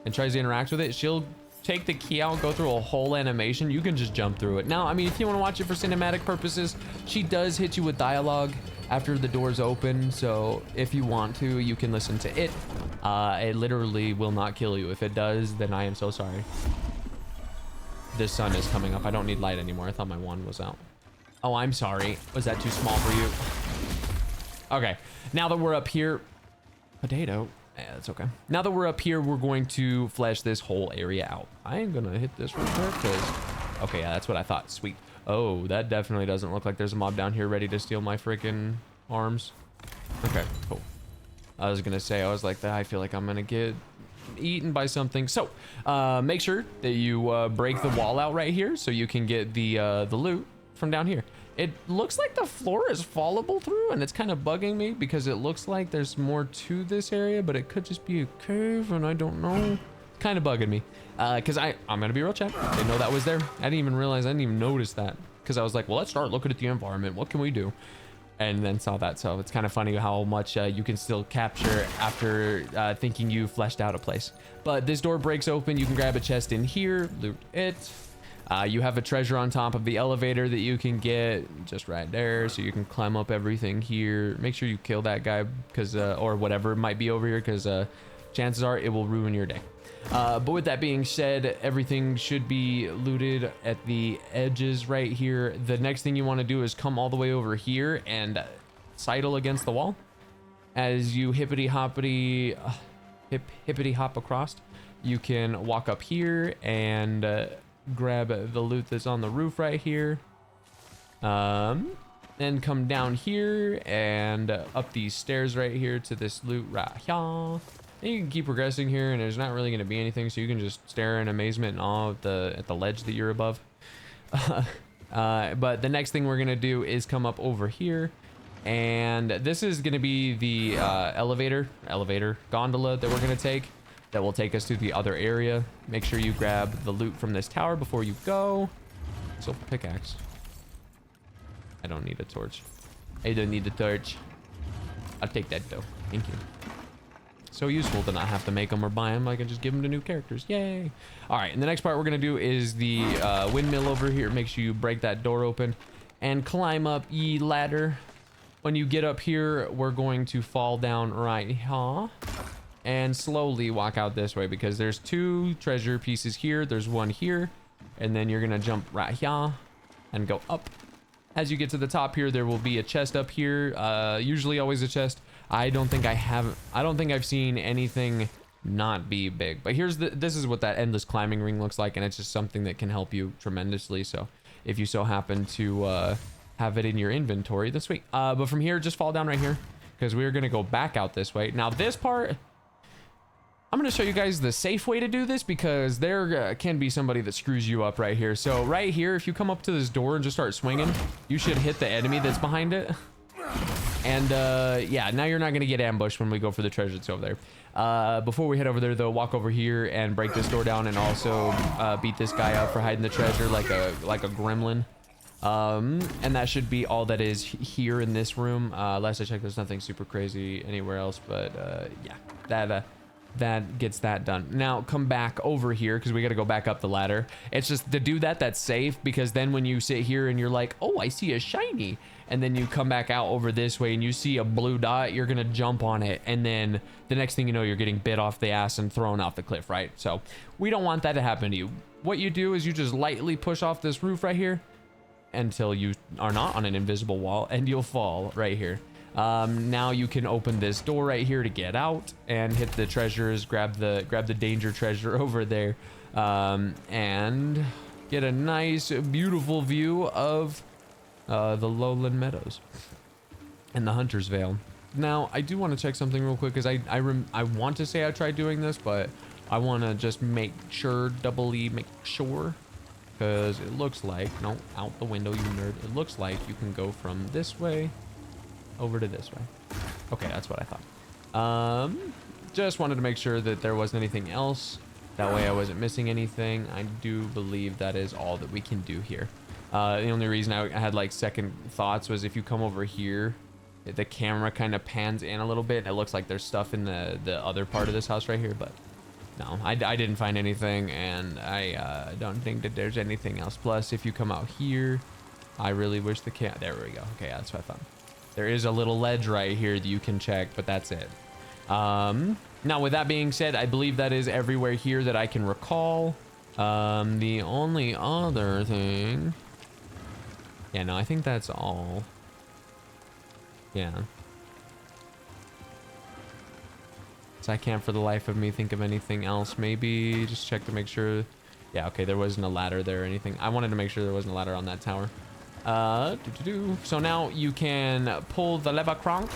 and tries to interact with it, she'll take the key out, go through a whole animation. You can just jump through it. Now, I mean, if you want to watch it for cinematic purposes, she does hit you with dialogue after the doors open, so if you want to, you can listen to it. It literally will not kill you. If it does, then I am so sorry. The sun is coming up. I don't need light anymore. I thought my wand was out. Oh, I'm sorry. Was that too small for you? Okay, now that we're up here, potato. Yeah, that's okay. Now that we're up here, we're going to flesh this whole area out. I am gonna hit this real quick because, okay, yeah, that's what I thought. Sweet. Oh, that definitely doesn't look like there's a mob down here ready to steal my freaking arms. Okay, cool. I was gonna say, I was like, I feel like I'm gonna get eaten by something. So make sure that you break the wall out right here so you can get the loot from down here. It looks like the floor is fallable through, and it's kind of bugging me because it looks like there's more to this area, but it could just be a cave, and I don't know. Kind of bugging me because I'm gonna be real, chat. I didn't know that was there. I didn't even realize, I didn't even notice that because I was like, well, let's start looking at the environment. What can we do? And then saw that. So it's kind of funny how much you can still capture after thinking you fleshed out a place. But this door breaks open. You can grab a chest in here, loot it. You have a treasure on top of the elevator that you can get just right there, so you can climb up everything here. Make sure you kill that guy because or whatever might be over here, because chances are it will ruin your day. But with that being said, everything should be looted at the edges right here. The next thing you want to do is come all the way over here and sidle against the wall. As you hippity hop across, you can walk up here and grab the loot that's on the roof right here. Then come down here and up these stairs right here to this loot right here. And you can keep progressing here, and there's not really going to be anything, so you can just stare in amazement and awe at the ledge that you're above. But the next thing we're going to do is come up over here, and this is going to be the elevator gondola that we're going to take. That will take us to the other area. Make sure you grab the loot from this tower before you go. Silver pickaxe. I don't need a torch. I don't need a torch. I'll take that though. Thank you. So useful to not have to make them or buy them. I can just give them to new characters. Yay. All right, and the next part we're gonna do is the windmill over here. Make sure you break that door open and climb up ye ladder. When you get up here, we're going to fall down right here and slowly walk out this way, because there's 2 treasure pieces here. There's one here, and then you're gonna jump right here and go up. As you get to the top here, there will be a chest up here. Usually always a chest. I don't think I've seen anything not be big, but this is what that endless climbing ring looks like, and it's just something that can help you tremendously. So if you so happen to have it in your inventory, that's sweet. But from here, just fall down right here, because we're gonna go back out this way. Now this part, I'm gonna show you guys the safe way to do this, because there can be somebody that screws you up right here. So right here, if you come up to this door and just start swinging, you should hit the enemy that's behind it. And yeah, now you're not gonna get ambushed when we go for the treasure that's over there. Before we head over there though, walk over here and break this door down, and also beat this guy up for hiding the treasure like a gremlin. And that should be all that is here in this room. Last I checked, there's nothing super crazy anywhere else, but yeah, that gets that done. Now come back over here, because we got to go back up the ladder. It's just to do that's safe, because then when you sit here and you're like, oh, I see a shiny, and then you come back out over this way and you see a blue dot, you're gonna jump on it, and then the next thing you know, you're getting bit off the ass and thrown off the cliff, right? So we don't want that to happen to you. What you do is you just lightly push off this roof right here until you are not on an invisible wall, and you'll fall right here. Now you can open this door right here to get out and hit the treasures, grab the danger treasure over there, and get a nice beautiful view of the Lowland Meadows and the Hunter's Vale. Now I do want to check something real quick, because I want to say I tried doing this, but I want to just make sure, make sure, because it looks like, no, out the window, you nerd, it looks like you can go from this way over to this way. Okay, that's what I thought. Just wanted to make sure that there wasn't anything else, that way I wasn't missing anything. I do believe that is all that we can do here. The only reason I had like second thoughts was if you come over here, the camera kind of pans in a little bit, and it looks like there's stuff in the other part of this house right here, but no, I didn't find anything, and I don't think that there's anything else. Plus, if you come out here, I really wish there we go. Okay, that's what I thought. There is a little ledge right here that you can check, but that's it. Now, with that being said, I believe that is everywhere here that I can recall. The only other thing... Yeah, no, I think that's all. Yeah. So I can't for the life of me think of anything else. Maybe just check to make sure. Yeah, okay, there wasn't a ladder there or anything. I wanted to make sure there wasn't a ladder on that tower. So now you can pull the lever crank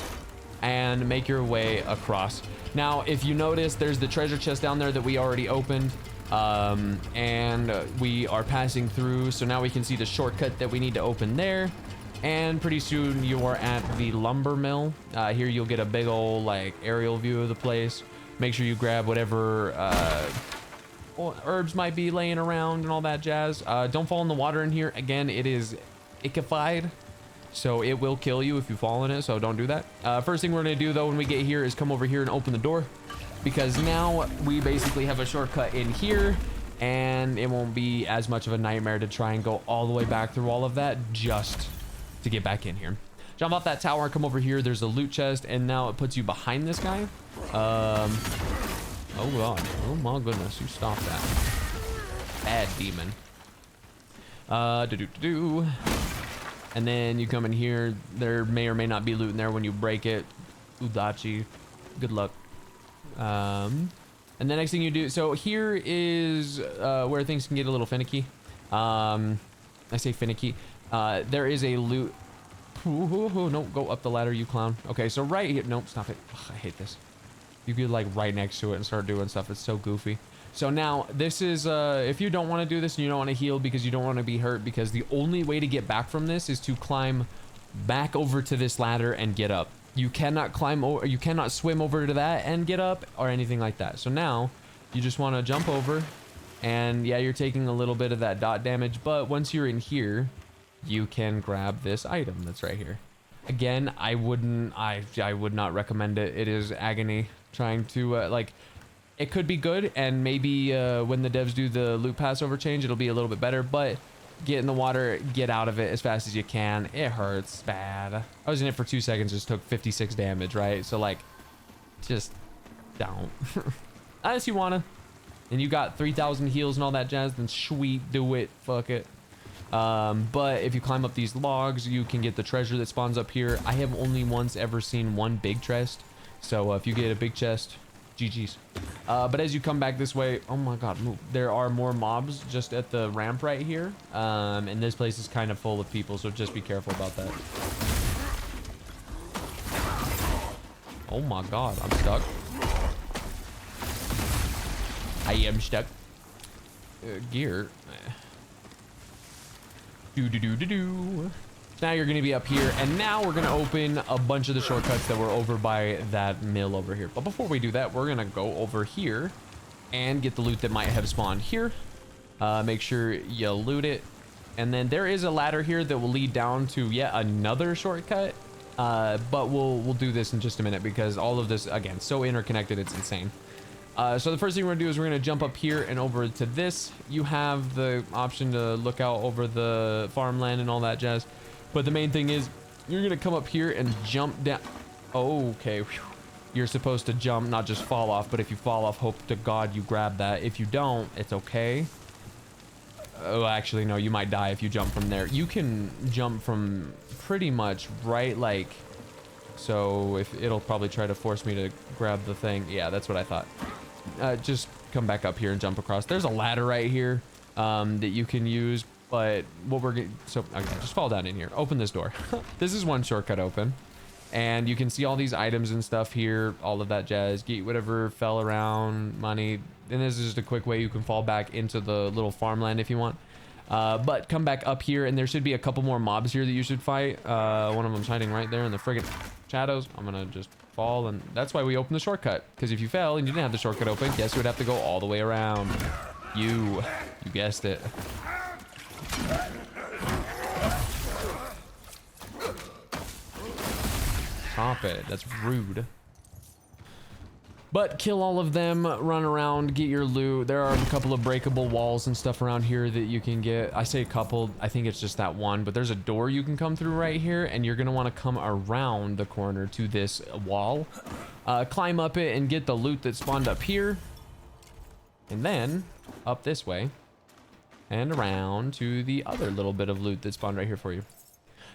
and make your way across. Now, if you notice, there's the treasure chest down there that we already opened, and we are passing through. So now we can see the shortcut that we need to open there. And pretty soon you are at the lumber mill. Here you'll get a big old like aerial view of the place. Make sure you grab whatever herbs might be laying around and all that jazz. Don't fall in the water in here. Again, it is ichified, so it will kill you if you fall in it, so don't do that. First thing we're gonna do though when we get here is come over here and open the door, because now we basically have a shortcut in here, and it won't be as much of a nightmare to try and go all the way back through all of that just to get back in here. Jump off that tower, come over here, there's a loot chest, and now it puts you behind this guy. Oh god, oh my goodness, you stop that. Bad demon. And then you come in here, there may or may not be loot in there when you break it. Udachi, good luck. And the next thing you do, so here is where things can get a little finicky. I say finicky. There is a loot. No, go up the ladder, you clown. Okay, so right here, nope, stop it. Ugh, I hate this. You could like right next to it and start doing stuff. It's so goofy. So now this is, if you don't want to do this and you don't want to heal because you don't want to be hurt, because the only way to get back from this is to climb back over to this ladder and get up. You cannot climb over, you cannot swim over to that and get up or anything like that. So now you just want to jump over, and yeah, you're taking a little bit of that dot damage, but once you're in here, you can grab this item that's right here. Again, I would not recommend it. It is agony trying to like, it could be good, and maybe when the devs do the loot passover change, it'll be a little bit better, but get in the water, get out of it as fast as you can. It hurts bad. I was in it for 2 seconds, just took 56 damage, right? So like, just don't. Unless you wanna, and you got 3,000 heals and all that jazz, then sweet, do it, fuck it. But if you climb up these logs, you can get the treasure that spawns up here. I have only once ever seen one big chest, so if you get a big chest, GG's. But as you come back this way, oh my god, move. There are more mobs just at the ramp right here, and this place is kind of full of people, so just be careful about that. Oh my god, I'm stuck. I am stuck. Gear. Now you're gonna be up here, and now we're gonna open a bunch of the shortcuts that were over by that mill over here. But before we do that, we're gonna go over here and get the loot that might have spawned here. Make sure you loot it, and then there is a ladder here that will lead down to yet another shortcut. But we'll do this in just a minute, because all of this, again, so interconnected, it's insane. So the first thing we're gonna do is we're gonna jump up here and over to this. You have the option to look out over the farmland and all that jazz. But the main thing is you're gonna come up here and jump down. Okay. Whew. You're supposed to jump, not just fall off, but if you fall off, hope to God you grab that. If you don't, it's okay. Oh, actually, no, you might die if you jump from there. You can jump from pretty much right, like, so if it'll probably try to force me to grab the thing. Yeah, that's what I thought. Just come back up here and jump across. There's a ladder right here that you can use, but what we're getting, so okay, just fall down in here. Open this door. This is one shortcut open, and you can see all these items and stuff here, all of that jazz. Get whatever fell around, money, and this is just a quick way you can fall back into the little farmland if you want. But come back up here, and there should be a couple more mobs here that you should fight. One of them's hiding right there in the friggin' shadows. I'm gonna just fall, and that's why we opened the shortcut, because if you fell and you didn't have the shortcut open, guess you would have to go all the way around. You guessed it. Stop it, that's rude. But kill all of them, run around, get your loot. There are a couple of breakable walls and stuff around here that you can get. I say a couple, I think it's just that one, but there's a door you can come through right here, and you're gonna wanna come around the corner to this wall. Climb up it and get the loot that spawned up here. And then up this way and around to the other little bit of loot that spawned right here for you.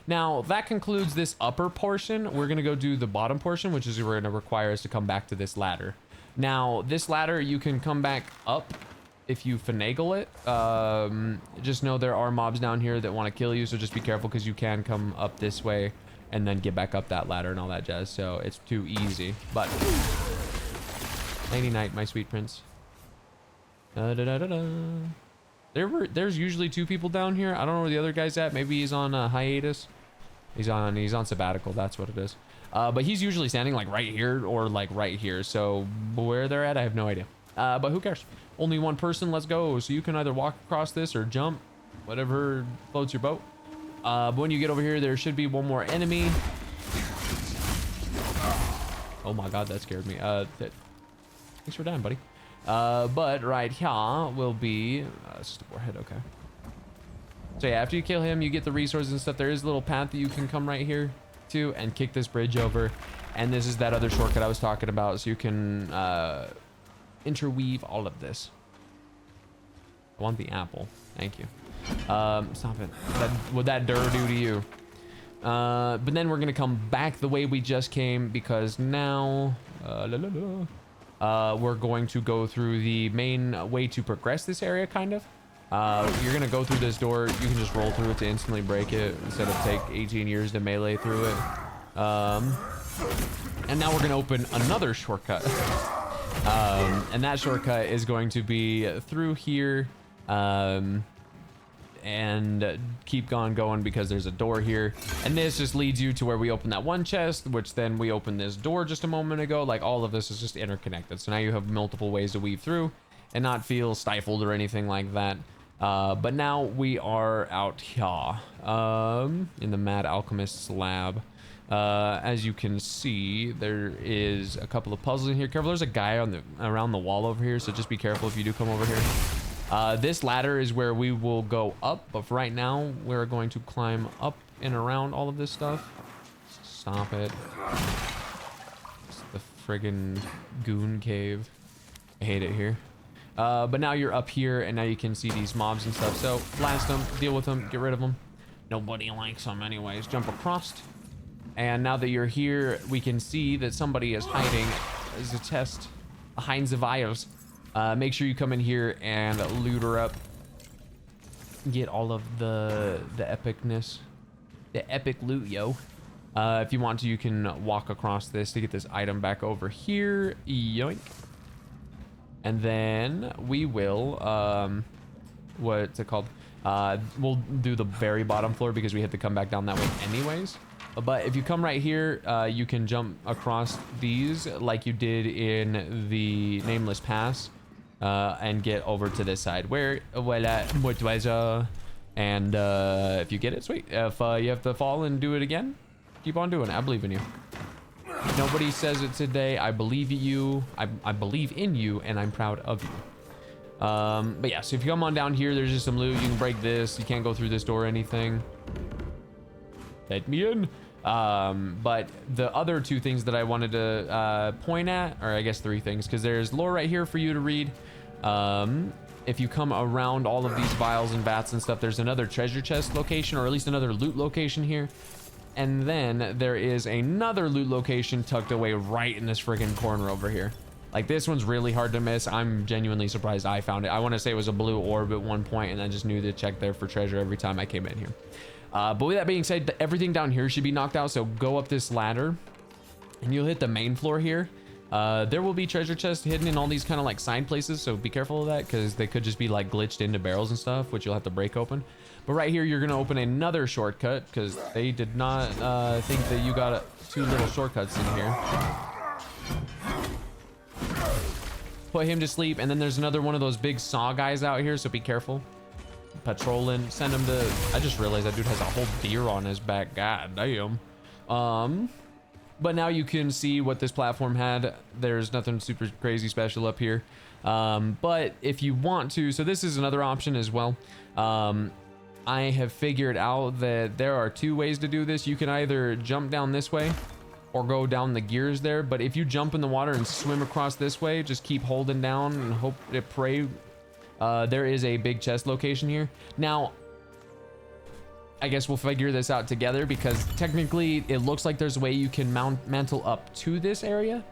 Now, that concludes this upper portion. We're going to go do the bottom portion, which is going to require us to come back to this ladder. Now, this ladder, you can come back up if you finagle it. Just know there are mobs down here that want to kill you, so just be careful, because you can come up this way and then get back up that ladder and all that jazz. So it's too easy. But nighty night, my sweet prince. There's usually 2 people down here. I don't know where the other guy's at. Maybe he's on hiatus. He's on sabbatical. That's what it is. But he's usually standing like right here or like right here. So where they're at, I have no idea. But who cares? Only one person. Let's go. So you can either walk across this or jump, whatever floats your boat. But when you get over here, there should be one more enemy. Oh my god, that scared me. Thanks for dying, buddy. But right here will be it's just a warhead. Okay. So yeah, after you kill him, you get the resources and stuff. There is a little path that you can come right here to and kick this bridge over, and this is that other shortcut I was talking about, so you can interweave all of this. I want the apple. Thank you. Stop it. What that dirt do to you? But then we're gonna come back the way we just came, because now we're going to go through the main way to progress this area, kind of. You're gonna go through this door. You can just roll through it to instantly break it instead of take 18 years to melee through it. And now we're gonna open another shortcut. And that shortcut is going to be through here, and keep going because there's a door here, and this just leads you to where we open that one chest, which then we opened this door just a moment ago. Like, all of this is just interconnected, so now you have multiple ways to weave through and not feel stifled or anything like that. But now we are out here in the Mad Alchemist's lab. As you can see, there is a couple of puzzles in here. Careful, there's a guy around the wall over here, so just be careful if you do come over here. This ladder is where we will go up, but for right now, we're going to climb up and around all of this stuff. Stop it. It's the friggin' goon cave. I hate it here. But now you're up here, and now you can see these mobs and stuff. So blast them, deal with them, get rid of them. Nobody likes them anyways. Jump across. And now that you're here, we can see that somebody is hiding as a test behind the vials. Make sure you come in here and loot her up. Get all of the epicness. The epic loot, yo. If you want to, you can walk across this to get this item back over here. Yoink. And then we will, what's it called? We'll do the very bottom floor because we have to come back down that way anyways. But if you come right here, you can jump across these like you did in the Nameless Pass, and get over to this side where, and if you get it, sweet. If you have to fall and do it again, keep on doing it. I believe in you. Nobody says it today. I believe in you. I believe in you, and I'm proud of you. But yeah, so if you come on down here, there's just some loot. You can break this. You can't go through this door or anything. Let me in. But the other 2 things that I wanted to point at, or I guess 3 things, because there's lore right here for you to read. If you come around all of these vials and vats and stuff, there's another treasure chest location, or at least another loot location here. And then there is another loot location tucked away right in this friggin' corner over here. Like, this one's really hard to miss. I'm genuinely surprised I found it. I want to say it was a blue orb at one point, and I just knew to check there for treasure every time I came in here. But with that being said, everything down here should be knocked out. So go up this ladder and you'll hit the main floor here. There will be treasure chests hidden in all these kind of like side places. So be careful of that, because they could just be like glitched into barrels and stuff, which you'll have to break open. But right here, you're going to open another shortcut, because they did not think that you got 2 little shortcuts in here. Put him to sleep. And then there's another one of those big saw guys out here. So be careful. Patrolling, send him to, I just realized that dude has a whole deer on his back. God damn. But now you can see what this platform had. There's nothing super crazy special up here. But if you want to, so this is another option as well. I have figured out that there are 2 ways to do this. You can either jump down this way or go down the gears there. But if you jump in the water and swim across this way, just keep holding down and hope it pray. There is a big chest location here. Now, I guess we'll figure this out together, because technically it looks like there's a way you can mantle up to this area,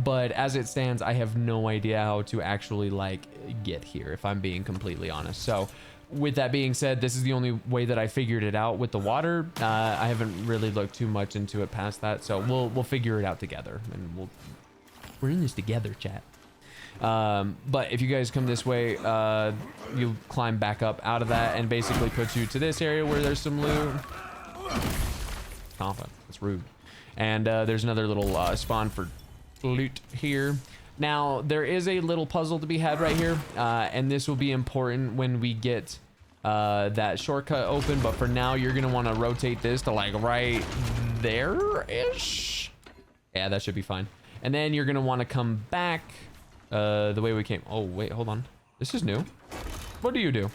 but as it stands, I have no idea how to actually like get here, if I'm being completely honest. So with that being said, this is the only way that I figured it out with the water. I haven't really looked too much into it past that, so we'll figure it out together, and we're in this together, chat. But if you guys come this way, you climb back up out of that and basically puts you to this area where there's some loot. Confident, it's rude. And there's another little spawn for loot here. Now there is a little puzzle to be had right here, and this will be important when we get that shortcut open, but for now you're gonna want to rotate this to like right there-ish. Yeah, that should be fine. And then you're gonna want to come back the way we came. Oh wait, hold on, this is new. What do you do?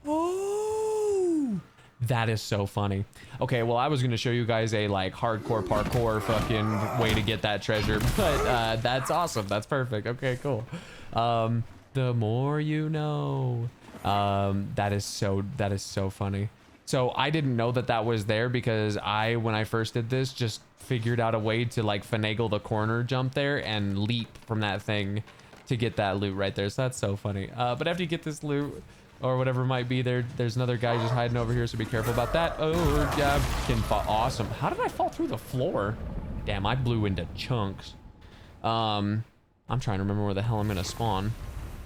Oh, that is so funny. Okay, well, I was gonna show you guys a like hardcore parkour fucking way to get that treasure, but that's awesome. That's perfect. Okay, cool. The more you know. That is so funny. So I didn't know that that was there because when I first did this, just figured out a way to like finagle the corner jump there and leap from that thing to get that loot right there. So that's so funny. But after you get this loot or whatever might be there, there's another guy just hiding over here, so be careful about that. Oh yeah, can fall. Awesome. How did I fall through the floor? Damn, I blew into chunks. I'm trying to remember where the hell I'm gonna spawn.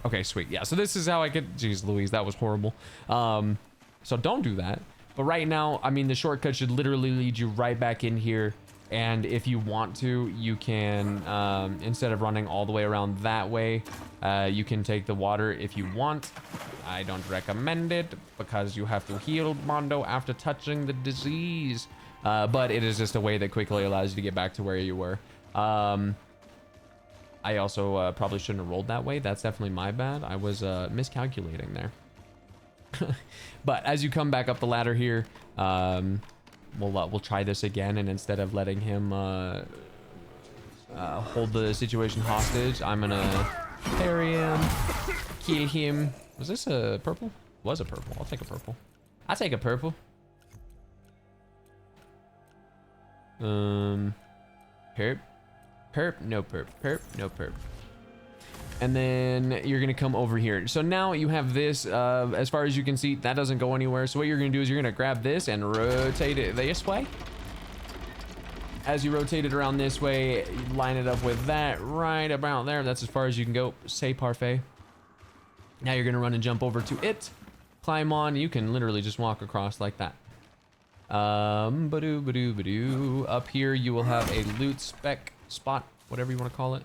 Okay, sweet. Yeah, so this is how I get. Jeez Louise, that was horrible. So don't do that. But right now, I mean, the shortcut should literally lead you right back in here. And if you want to, you can, instead of running all the way around that way, you can take the water if you want. I don't recommend it because you have to heal Mondo after touching the disease. But it is just a way that quickly allows you to get back to where you were. I also probably shouldn't have rolled that way. That's definitely my bad. I was miscalculating there. But as you come back up the ladder here, we'll try this again, and instead of letting him hold the situation hostage, I'm gonna parry him, kill him. Was this a purple? Was a purple. I'll take a purple. I'll take a purple. Perp. Perp, no perp. Perp, no perp. And then you're gonna come over here. So now you have this, as far as you can see, that doesn't go anywhere. So what you're gonna do is you're gonna grab this and rotate it this way. As you rotate it around this way, you line it up with that right about there. That's as far as you can go. Say parfait. Now you're gonna run and jump over to it. Climb on. You can literally just walk across like that. Badoo, badoo, badoo. Up here you will have a loot spot, whatever you want to call it.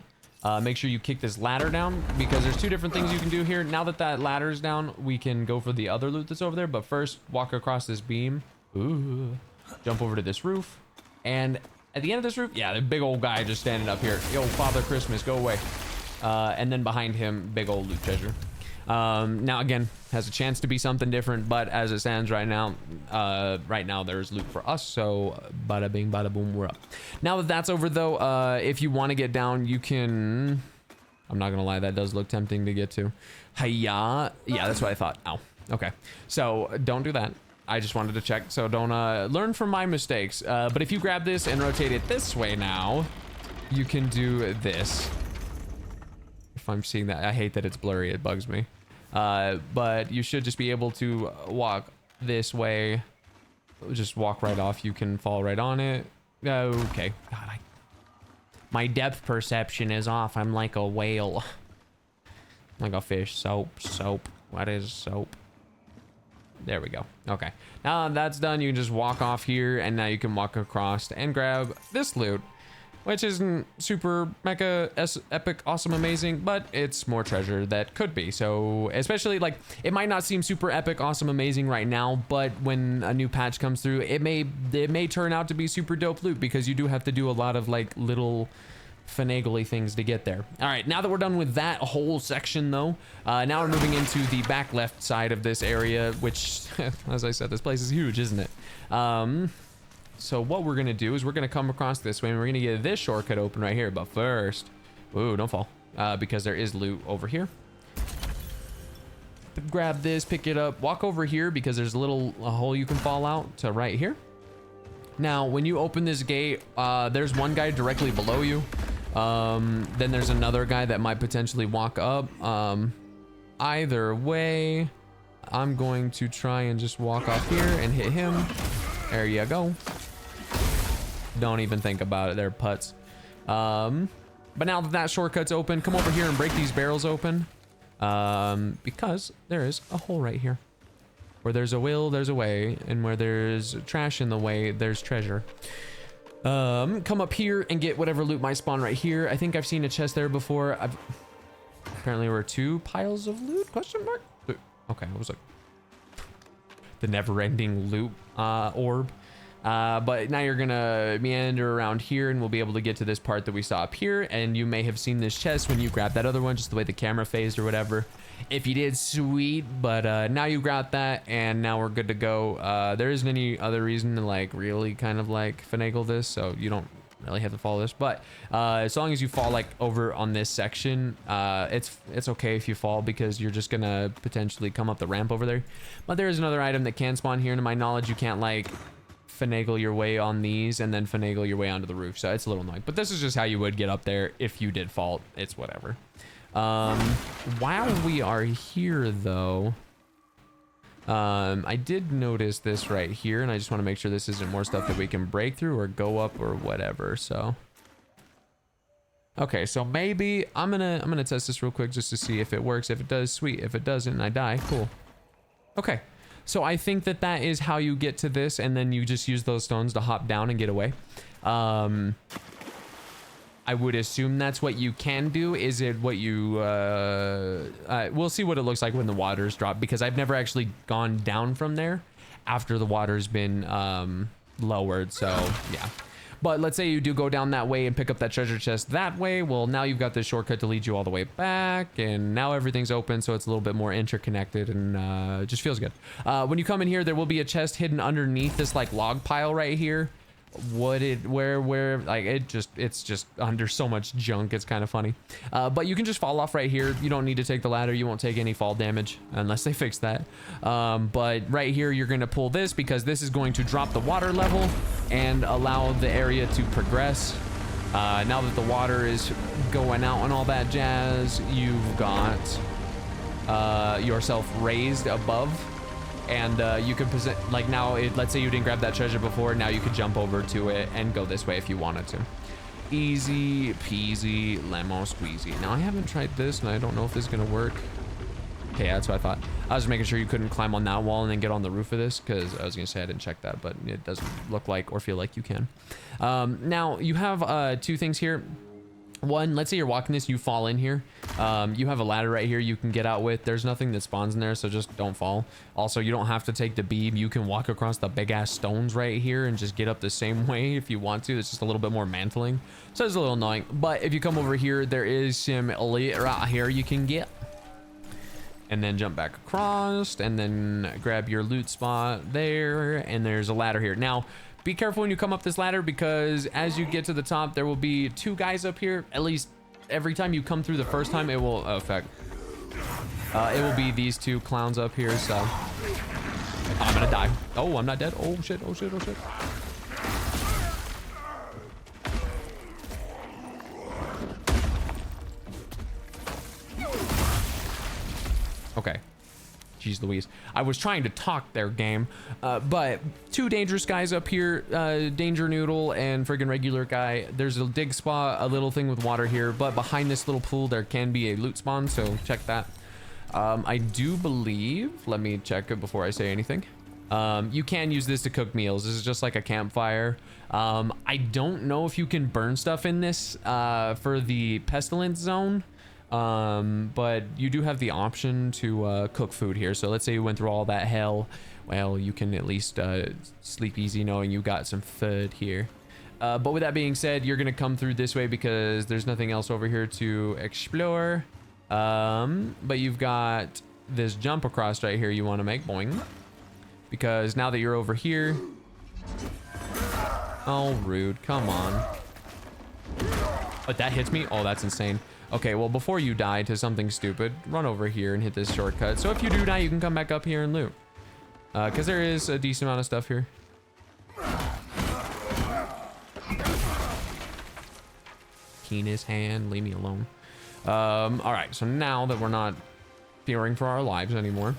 Make sure you kick this ladder down because there's two different things you can do here. Now that that ladder is down, we can go for the other loot that's over there. But first, walk across this beam. Ooh. Jump over to this roof. And at the end of this roof, yeah, the big old guy just standing up here. Yo, Father Christmas, go away. And then behind him, big old loot treasure. Now again, has a chance to be something different, but as it stands right now, there's loot for us, so bada bing bada boom, we're up. Now that that's over though, if you want to get down, you can. I'm not gonna lie, that does look tempting to get to. Hiya. Yeah, that's what I thought. Ow. Okay, so don't do that. I just wanted to check, so don't learn from my mistakes. But if you grab this and rotate it this way now, you can do this. If I'm seeing that, I hate that it's blurry, it bugs me. But you should just be able to walk this way. Just walk right off. You can fall right on it. Okay. God, my depth perception is off. I'm like a whale. Like a fish. Soap. What is soap? There we go. Okay. Now that's done, you can just walk off here, and now you can walk across and grab this loot, which isn't super mega epic, awesome, amazing, but it's more treasure that could be. So especially like, it might not seem super epic, awesome, amazing right now, but when a new patch comes through, it may turn out to be super dope loot because you do have to do a lot of like little finagly things to get there. All right, now that we're done with that whole section though, now we're moving into the back left side of this area, which as I said, this place is huge, isn't it? So what we're gonna do is we're gonna come across this way and we're gonna get this shortcut open right here. But first, ooh, don't fall, because there is loot over here. Grab this, pick it up, walk over here because there's a hole you can fall out to right here. Now, when you open this gate, there's one guy directly below you. Then there's another guy that might potentially walk up. Either way, I'm going to try and just walk off here and hit him. There you go. Don't even think about it. They're putts. But now that that shortcut's open, come over here and break these barrels open. Because there is a hole right here. Where there's a will, there's a way. And where there's trash in the way, there's treasure. Come up here and get whatever loot might spawn right here. I think I've seen a chest there before. Apparently there were 2 piles of loot, question mark? Okay, it was like the never-ending loot orb. But now you're gonna meander around here and we'll be able to get to this part that we saw up here. And you may have seen this chest when you grabbed that other one, just the way the camera phased or whatever. If you did, sweet. But now you got that and now we're good to go. There isn't any other reason to like really kind of like finagle this, so you don't really have to follow this. But as long as you fall like over on this section, it's okay if you fall because you're just gonna potentially come up the ramp over there. But there is another item that can spawn here, and to my knowledge you can't like finagle your way on these and then finagle your way onto the roof, so it's a little annoying. But this is just how you would get up there if you did fall. It's whatever. While we are here though, I did notice this right here, and I just want to make sure this isn't more stuff that we can break through or go up or whatever. So okay, so maybe I'm gonna test this real quick just to see if it works. If it does, sweet. If it doesn't and I die, cool. Okay, so I think that that is how you get to this, and then you just use those stones to hop down and get away. I would assume that's what you can do. Is it what you we'll see what it looks like when the waters drop, because I've never actually gone down from there after the water's been lowered, so yeah. But let's say you do go down that way and pick up that treasure chest that way. Well, now you've got this shortcut to lead you all the way back, and now everything's open, so it's a little bit more interconnected, and just feels good. When you come in here, there will be a chest hidden underneath this like log pile right here. Where like it's just under so much junk, it's kind of funny. But you can just fall off right here. You don't need to take the ladder. You won't take any fall damage unless they fix that. But right here you're gonna pull this because this is going to drop the water level and allow the area to progress. Now that the water is going out and all that jazz, you've got yourself raised above. And you can present, like now, let's say you didn't grab that treasure before, now you could jump over to it and go this way if you wanted to. Easy peasy lemon squeezy. Now I haven't tried this and I don't know if this is gonna work. Okay, that's what I thought. I was just making sure you couldn't climb on that wall and then get on the roof of this, because I was gonna say I didn't check that, but it doesn't look like or feel like you can. Now you have 2 things here. One, let's say you're walking this, you fall in here. You have a ladder right here you can get out with. There's nothing that spawns in there, so just don't fall. Also, you don't have to take the beam. You can walk across the big ass stones right here and just get up the same way if you want to. It's just a little bit more mantling, so it's a little annoying. But if you come over here, there is some elite right here you can get, and then jump back across and then grab your loot spot there, and there's a ladder here. Now be careful when you come up this ladder, because as you get to the top, there will be 2 guys up here. At least every time you come through the first time, it will affect. It will be these 2 clowns up here, so I'm gonna die. Oh, I'm not dead. Oh shit, oh shit, oh shit. Okay. Jeez Louise. I was trying to talk there, game. But 2 dangerous guys up here, Danger Noodle and friggin' regular guy. There's a dig spot, a little thing with water here, but behind this little pool there can be a loot spawn, so check that. I do believe, let me check it before I say anything. You can use this to cook meals. This is just like a campfire. I don't know if you can burn stuff in this for the pestilence zone. But you do have the option to cook food here. So let's say you went through all that hell. Well, you can at least sleep easy knowing you got some food here. But with that being said, you're gonna come through this way because there's nothing else over here to explore. But you've got this jump across right here you want to make, boing. Because now that you're over here, oh rude, come on. But that hits me. Oh, that's insane. Okay, well, before you die to something stupid, run over here and hit this shortcut. So if you do die, you can come back up here and loot. Because there is a decent amount of stuff here. Penis hand, leave me alone. All right, so now that we're not fearing for our lives anymore,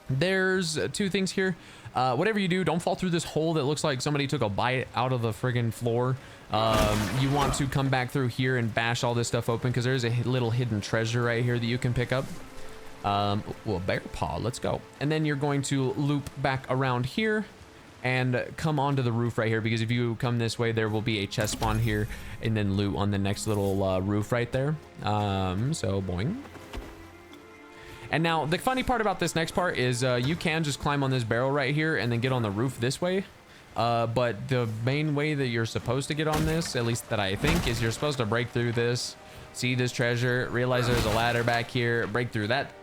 There's two things here. Whatever you do, don't fall through this hole that looks like somebody took a bite out of the friggin' floor. You want to come back through here and bash all this stuff open because there's a little hidden treasure right here that you can pick up. Well, bear paw, let's go. And then you're going to loop back around here and come onto the roof right here, because if you come this way, there will be a chest spawn here and then loot on the next little roof right there. So boing. And now the funny part about this next part is you can just climb on this barrel right here and then get on the roof this way. But the main way that you're supposed to get on this, at least that I think, is you're supposed to break through this, see this treasure, realize there's a ladder back here, break through that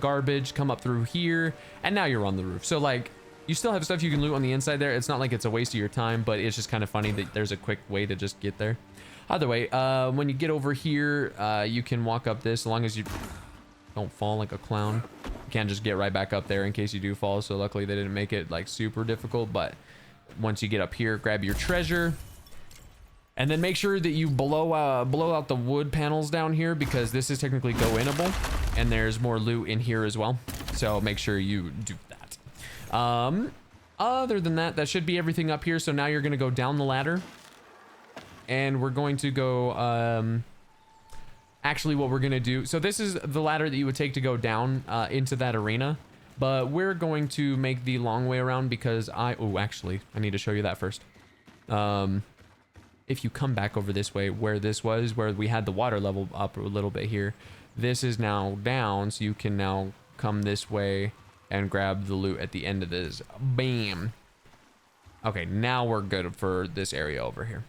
garbage, come up through here, and now you're on the roof. So like, you still have stuff you can loot on the inside there. It's not like it's a waste of your time, but it's just kind of funny that there's a quick way to just get there. Either way, when you get over here, you can walk up this, as long as you don't fall like a clown. You can just get right back up there in case you do fall. So luckily they didn't make it like super difficult, but once you get up here, grab your treasure and then make sure that you blow out the wood panels down here, because this is technically go-innable and there's more loot in here as well. So make sure you do that. Other than that, that should be everything up here. So now you're going to go down the ladder and we're going to go, actually what we're going to do. So this is the ladder that you would take to go down, into that arena. But we're going to make the long way around because actually, I need to show you that first. If you come back over this way, where this was, where we had the water level up a little bit here, this is now down, so you can now come this way and grab the loot at the end of this. Bam. Okay, now we're good for this area over here.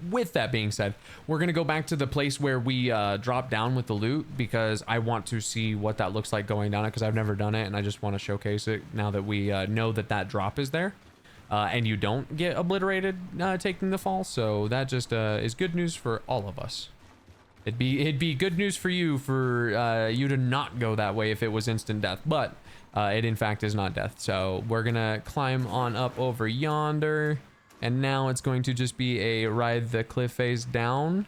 With that being said, we're going to go back to the place where we dropped down with the loot, because I want to see what that looks like going down it, because I've never done it and I just want to showcase it now that we know that that drop is there. And you don't get obliterated taking the fall, so that just is good news for all of us. It'd be good news for you you to not go that way if it was instant death, but it in fact is not death. So we're gonna climb on up over yonder. And now it's going to just be a ride the cliff face down.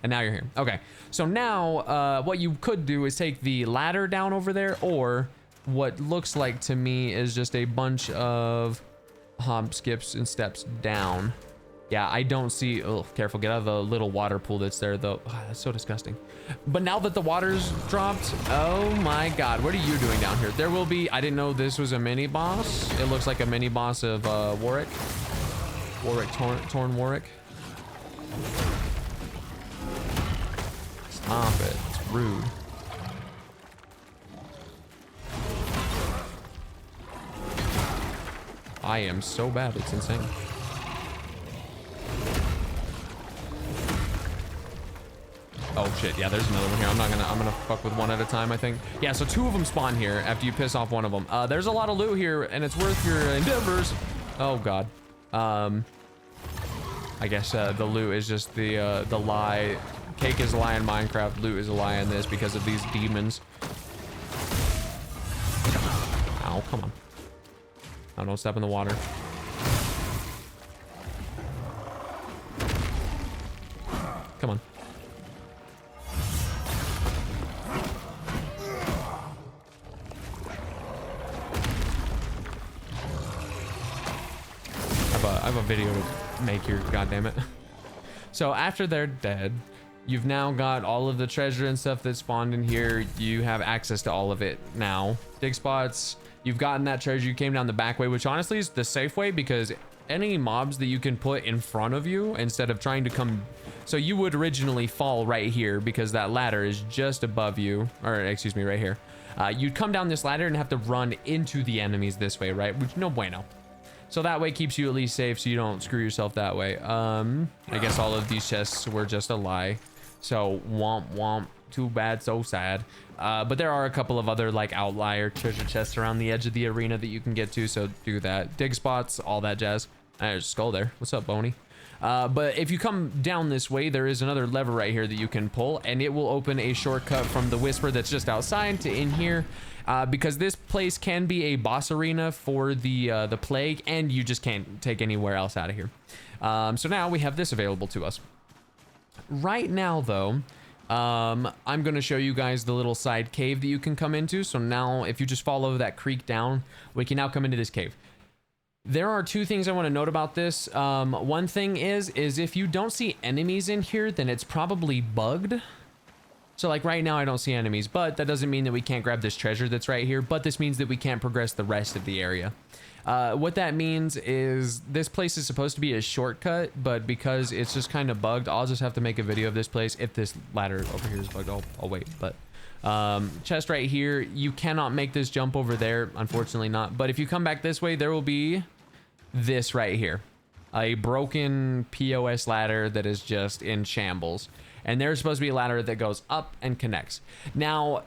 And now you're here. Okay, so now what you could do is take the ladder down over there, or what looks like to me is just a bunch of hop skips and steps down. Yeah, I don't see, oh, careful, get out of the little water pool that's there though. Oh, that's so disgusting. But now that the water's dropped, oh my God, what are you doing down here? There will be, I didn't know this was a mini boss. It looks like a mini boss of Warwick. Torn Warwick. Stop it, it's rude. I am so bad, it's insane. Oh shit, yeah, there's another one here. I'm gonna fuck with one at a time, I think. Yeah, so two of them spawn here after you piss off one of them. There's a lot of loot here and it's worth your endeavors. Oh God. I guess the loot is just the lie. Cake is a lie in Minecraft, loot is a lie in this because of these demons. Ow, come on. Oh, don't step in the water. Come on. I have a video to make here, goddammit. So after they're dead, you've now got all of the treasure and stuff that spawned in here. You have access to all of it now. Dig spots, you've gotten that treasure. You came down the back way, which honestly is the safe way, because any mobs that you can put in front of you instead of trying to come, so you would originally fall right here because that ladder is just above you, or excuse me, right here. You'd come down this ladder and have to run into the enemies this way, right? Which no bueno. So that way keeps you at least safe, so you don't screw yourself that way. I guess all of these chests were just a lie. So womp womp, too bad, so sad. But there are a couple of other like outlier treasure chests around the edge of the arena that you can get to, so do that. Dig spots, all that jazz. There's a skull there. What's up, Boney? But if you come down this way, there is another lever right here that you can pull, and it will open a shortcut from the Whisper that's just outside to in here. Because this place can be a boss arena for the plague, and you just can't take anywhere else out of here. So now we have this available to us. Right now, though, I'm going to show you guys the little side cave that you can come into. So now if you just follow that creek down, we can now come into this cave. There are two things I want to note about this. One thing is if you don't see enemies in here, then it's probably bugged. So like right now I don't see enemies, but that doesn't mean that we can't grab this treasure that's right here, but this means that we can't progress the rest of the area. What that means is this place is supposed to be a shortcut, but because it's just kind of bugged, I'll just have to make a video of this place. If this ladder over here is bugged, I'll wait. But chest right here, you cannot make this jump over there, unfortunately not. But if you come back this way, there will be this right here, a broken POS ladder that is just in shambles. And there's supposed to be a ladder that goes up and connects. Now,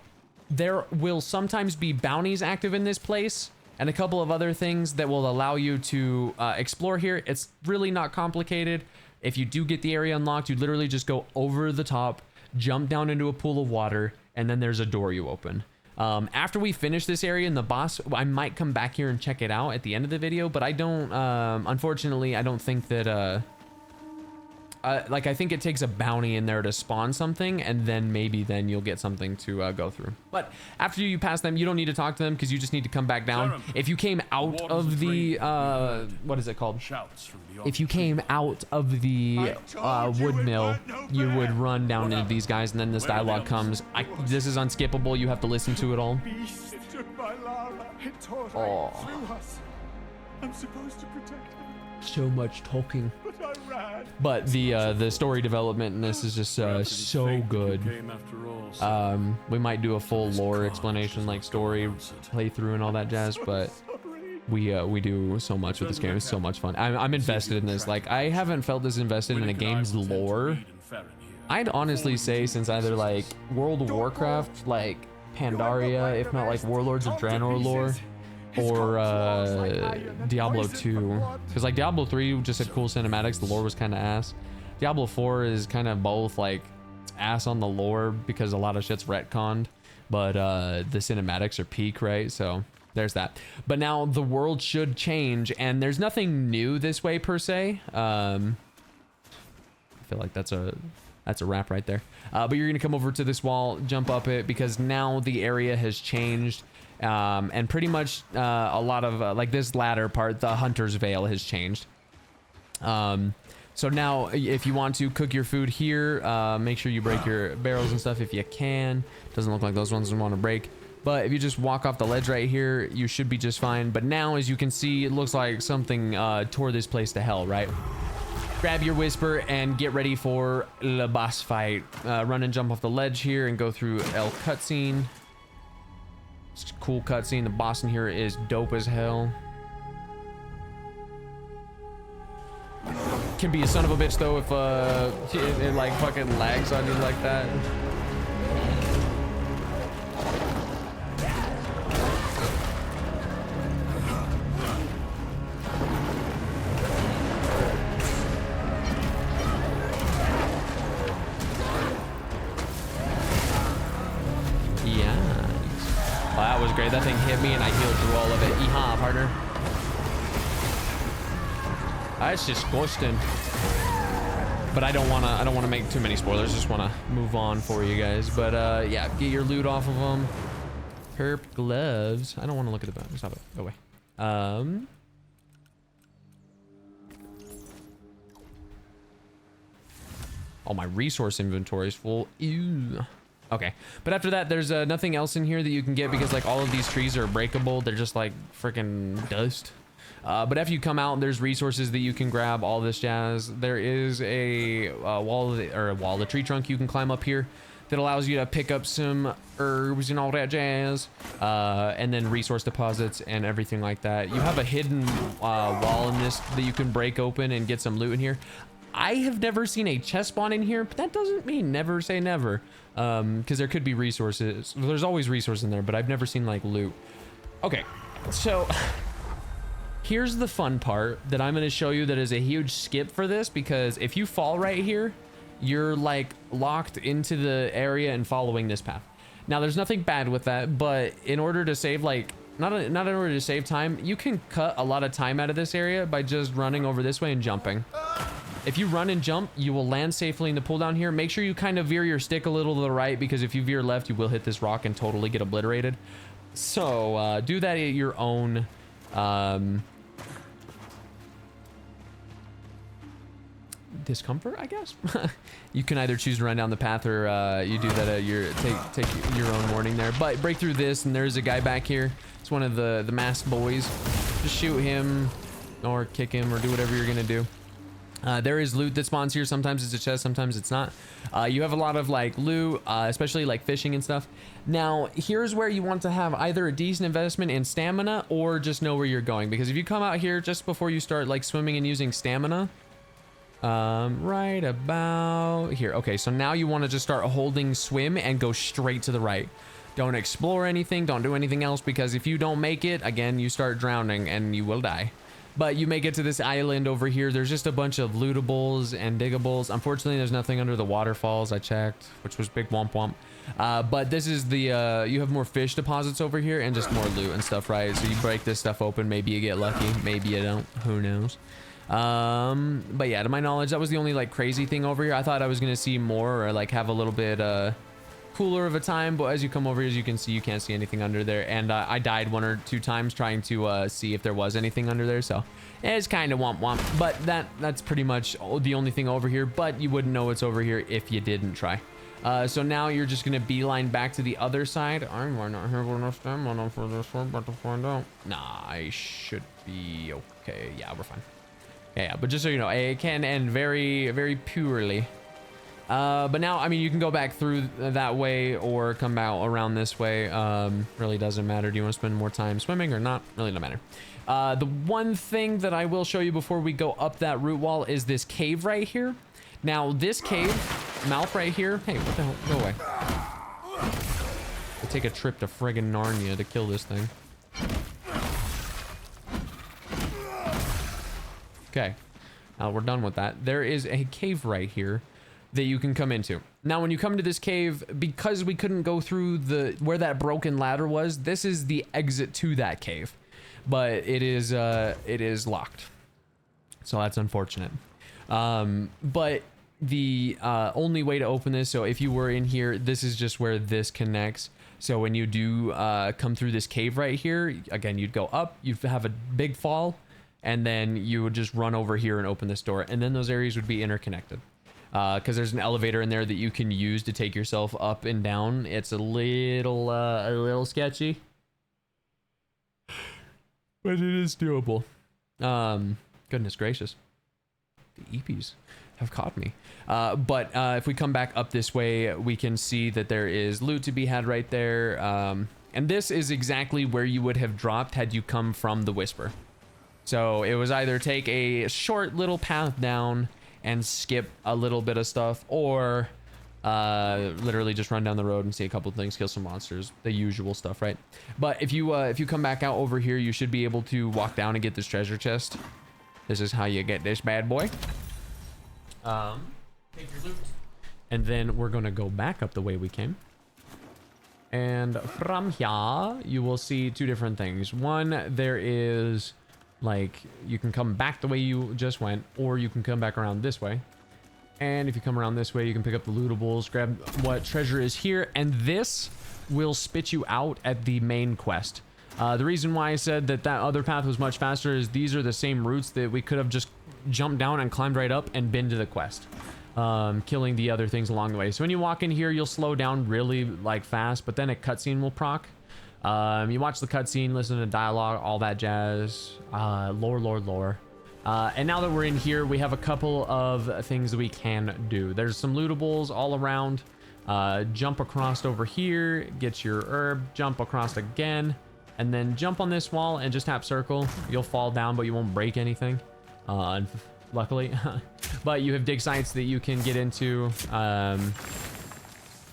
there will sometimes be bounties active in this place and a couple of other things that will allow you to explore here. It's really not complicated. If you do get the area unlocked, you literally just go over the top, jump down into a pool of water, and then there's a door you open. After we finish this area in the boss, I might come back here and check it out at the end of the video, but I don't, unfortunately, I don't think that, like I think it takes a bounty in there to spawn something, and then maybe then you'll get something to go through. But after you pass them, you don't need to talk to them because you just need to come back down. If you came out of the what is it called? If you came out of the Windmill, you would run down into these guys, and then this dialogue comes. This is unskippable. You have to listen to it all. Oh. I'm supposed to protect her. So much talking. But the story development in this is just so good. We might do a full lore explanation, like story playthrough and all that jazz, but we do so much with this game. It's so much fun. I'm invested in this. Like, I haven't felt this invested in a game's lore, I'd honestly say, since either like World of Warcraft, like Pandaria, if not like Warlords of Draenor lore, or Diablo 2, because like Diablo 3 just had cool cinematics, the lore was kind of ass. Diablo 4 is kind of both like ass on the lore because a lot of shit's retconned, but the cinematics are peak, right? So there's that. But now the world should change, and there's nothing new this way per se. I feel like that's a wrap right there. But you're gonna come over to this wall, jump up it, because now the area has changed. And pretty much a lot of like this ladder part, the Hunter's Vale has changed. So now if you want to cook your food here, make sure you break your barrels and stuff if you can. Doesn't look like those ones want to break, but if you just walk off the ledge right here, you should be just fine. But now, as you can see, it looks like something tore this place to hell, right? Grab your whisper and get ready for the boss fight. Run and jump off the ledge here and go through L cutscene. It's a cool cutscene. The boss in here is dope as hell. Can be a son of a bitch though if it like fucking lags on you like that. Oh, that was great. That thing hit me and I healed through all of it. Yeehaw, partner. That's disgusting. But I don't wanna make too many spoilers. Just wanna move on for you guys. But yeah, get your loot off of them. Herp gloves. I don't want to look at the bone. Stop it. Go away. Oh, my resource inventory is full. Ew. Okay, but after that, there's nothing else in here that you can get because like all of these trees are breakable. They're just like freaking dust. But after you come out, there's resources that you can grab, all this jazz. There is a a tree trunk you can climb up here that allows you to pick up some herbs and all that jazz, and then resource deposits and everything like that. You have a hidden wall in this that you can break open and get some loot in here. I have never seen a chest spawn in here, but that doesn't mean never say never, because there could be resources. There's always resources in there, but I've never seen like loot. Okay, so here's the fun part that I'm going to show you that is a huge skip for this, because if you fall right here, you're like locked into the area and following this path. Now there's nothing bad with that, but in order to save like not in order to save time, you can cut a lot of time out of this area by just running over this way and jumping. If you run and jump, you will land safely in the pull down here. Make sure you kind of veer your stick a little to the right, because if you veer left, you will hit this rock and totally get obliterated. So do that at your own discomfort, I guess. You can either choose to run down the path, or you do that at your take your own warning there. But break through this, and there's a guy back here. It's one of the masked boys. Just shoot him or kick him or do whatever you're gonna do. There is loot that spawns here. Sometimes it's a chest, sometimes it's not. You have a lot of like loot, especially like fishing and stuff. Now here's where you want to have either a decent investment in stamina or just know where you're going, because if you come out here just before you start like swimming and using stamina, right about here. Okay, so now you want to just start holding swim and go straight to the right. Don't explore anything, don't do anything else, because if you don't make it, again, you start drowning and you will die. But you may get to this island over here. There's just a bunch of lootables and diggables. Unfortunately, there's nothing under the waterfalls. I checked, which was big womp womp. But this is the, you have more fish deposits over here and just more loot and stuff, right? So you break this stuff open. Maybe you get lucky. Maybe you don't. Who knows? But yeah, to my knowledge, that was the only like crazy thing over here. I thought I was going to see more, or like have a little bit, cooler of a time, but as you come over here, as you can see, you can't see anything under there. And I died 1 or 2 times trying to see if there was anything under there, so it's kind of womp womp. But that's pretty much the only thing over here, but you wouldn't know it's over here if you didn't try. So now you're just gonna beeline back to the other side. I might not have enough stamina for this one, but to find out. Nah, I should be okay. Yeah, we're fine. Yeah, but just so you know, it can end very, very poorly. But now, I mean, you can go back through that way or come out around this way. Really doesn't matter. Do you want to spend more time swimming or not? Really don't matter. The one thing that I will show you before we go up that root wall is this cave right here. Now, this cave mouth right here. Hey, what the hell? Go away. We'll take a trip to friggin' Narnia to kill this thing. Okay. We're done with that. There is a cave right here that you can come into. Now, when you come to this cave, because we couldn't go through where that broken ladder was, this is the exit to that cave, but it is locked. So that's unfortunate. But the only way to open this, so if you were in here, this is just where this connects. So when you do come through this cave right here, again, you'd go up, you'd have a big fall, and then you would just run over here and open this door, and then those areas would be interconnected. Because there's an elevator in there that you can use to take yourself up and down. It's a little sketchy, but it is doable. Goodness gracious, the EPs have caught me. But if we come back up this way, we can see that there is loot to be had right there. And this is exactly where you would have dropped had you come from the Whisper. So it was either take a short little path down and skip a little bit of stuff, or literally just run down the road and see a couple of things, kill some monsters, the usual stuff, right? But if you come back out over here, you should be able to walk down and get this treasure chest. This is how you get this bad boy. Take your loot. And then we're gonna go back up the way we came. And from here, you will see 2 different things. One, there is like, you can come back the way you just went, or you can come back around this way. And if you come around this way, you can pick up the lootables, grab what treasure is here, and this will spit you out at the main quest. The reason why I said that other path was much faster is these are the same routes that we could have just jumped down and climbed right up and been to the quest, killing the other things along the way. So when you walk in here, you'll slow down really like fast, but then a cutscene will proc. You watch the cutscene, listen to dialogue, all that jazz, lore. And now that we're in here, we have a couple of things that we can do. There's some lootables all around. Jump across over here, get your herb, jump across again, and then jump on this wall and just tap circle. You'll fall down, but you won't break anything, luckily. But you have dig sites that you can get into.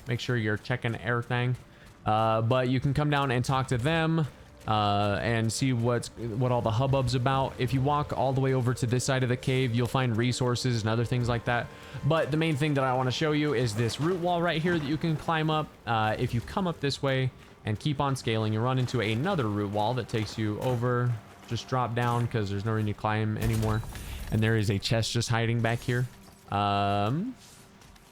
Make sure you're checking everything. But you can come down and talk to them and see what all the hubbub's about. If you walk all the way over to this side of the cave, you'll find resources and other things like that. But the main thing that I want to show you is this root wall right here that you can climb up. If you come up this way and keep on scaling, you run into another root wall that takes you over. Just drop down because there's no reason to climb anymore. and there is a chest just hiding back here.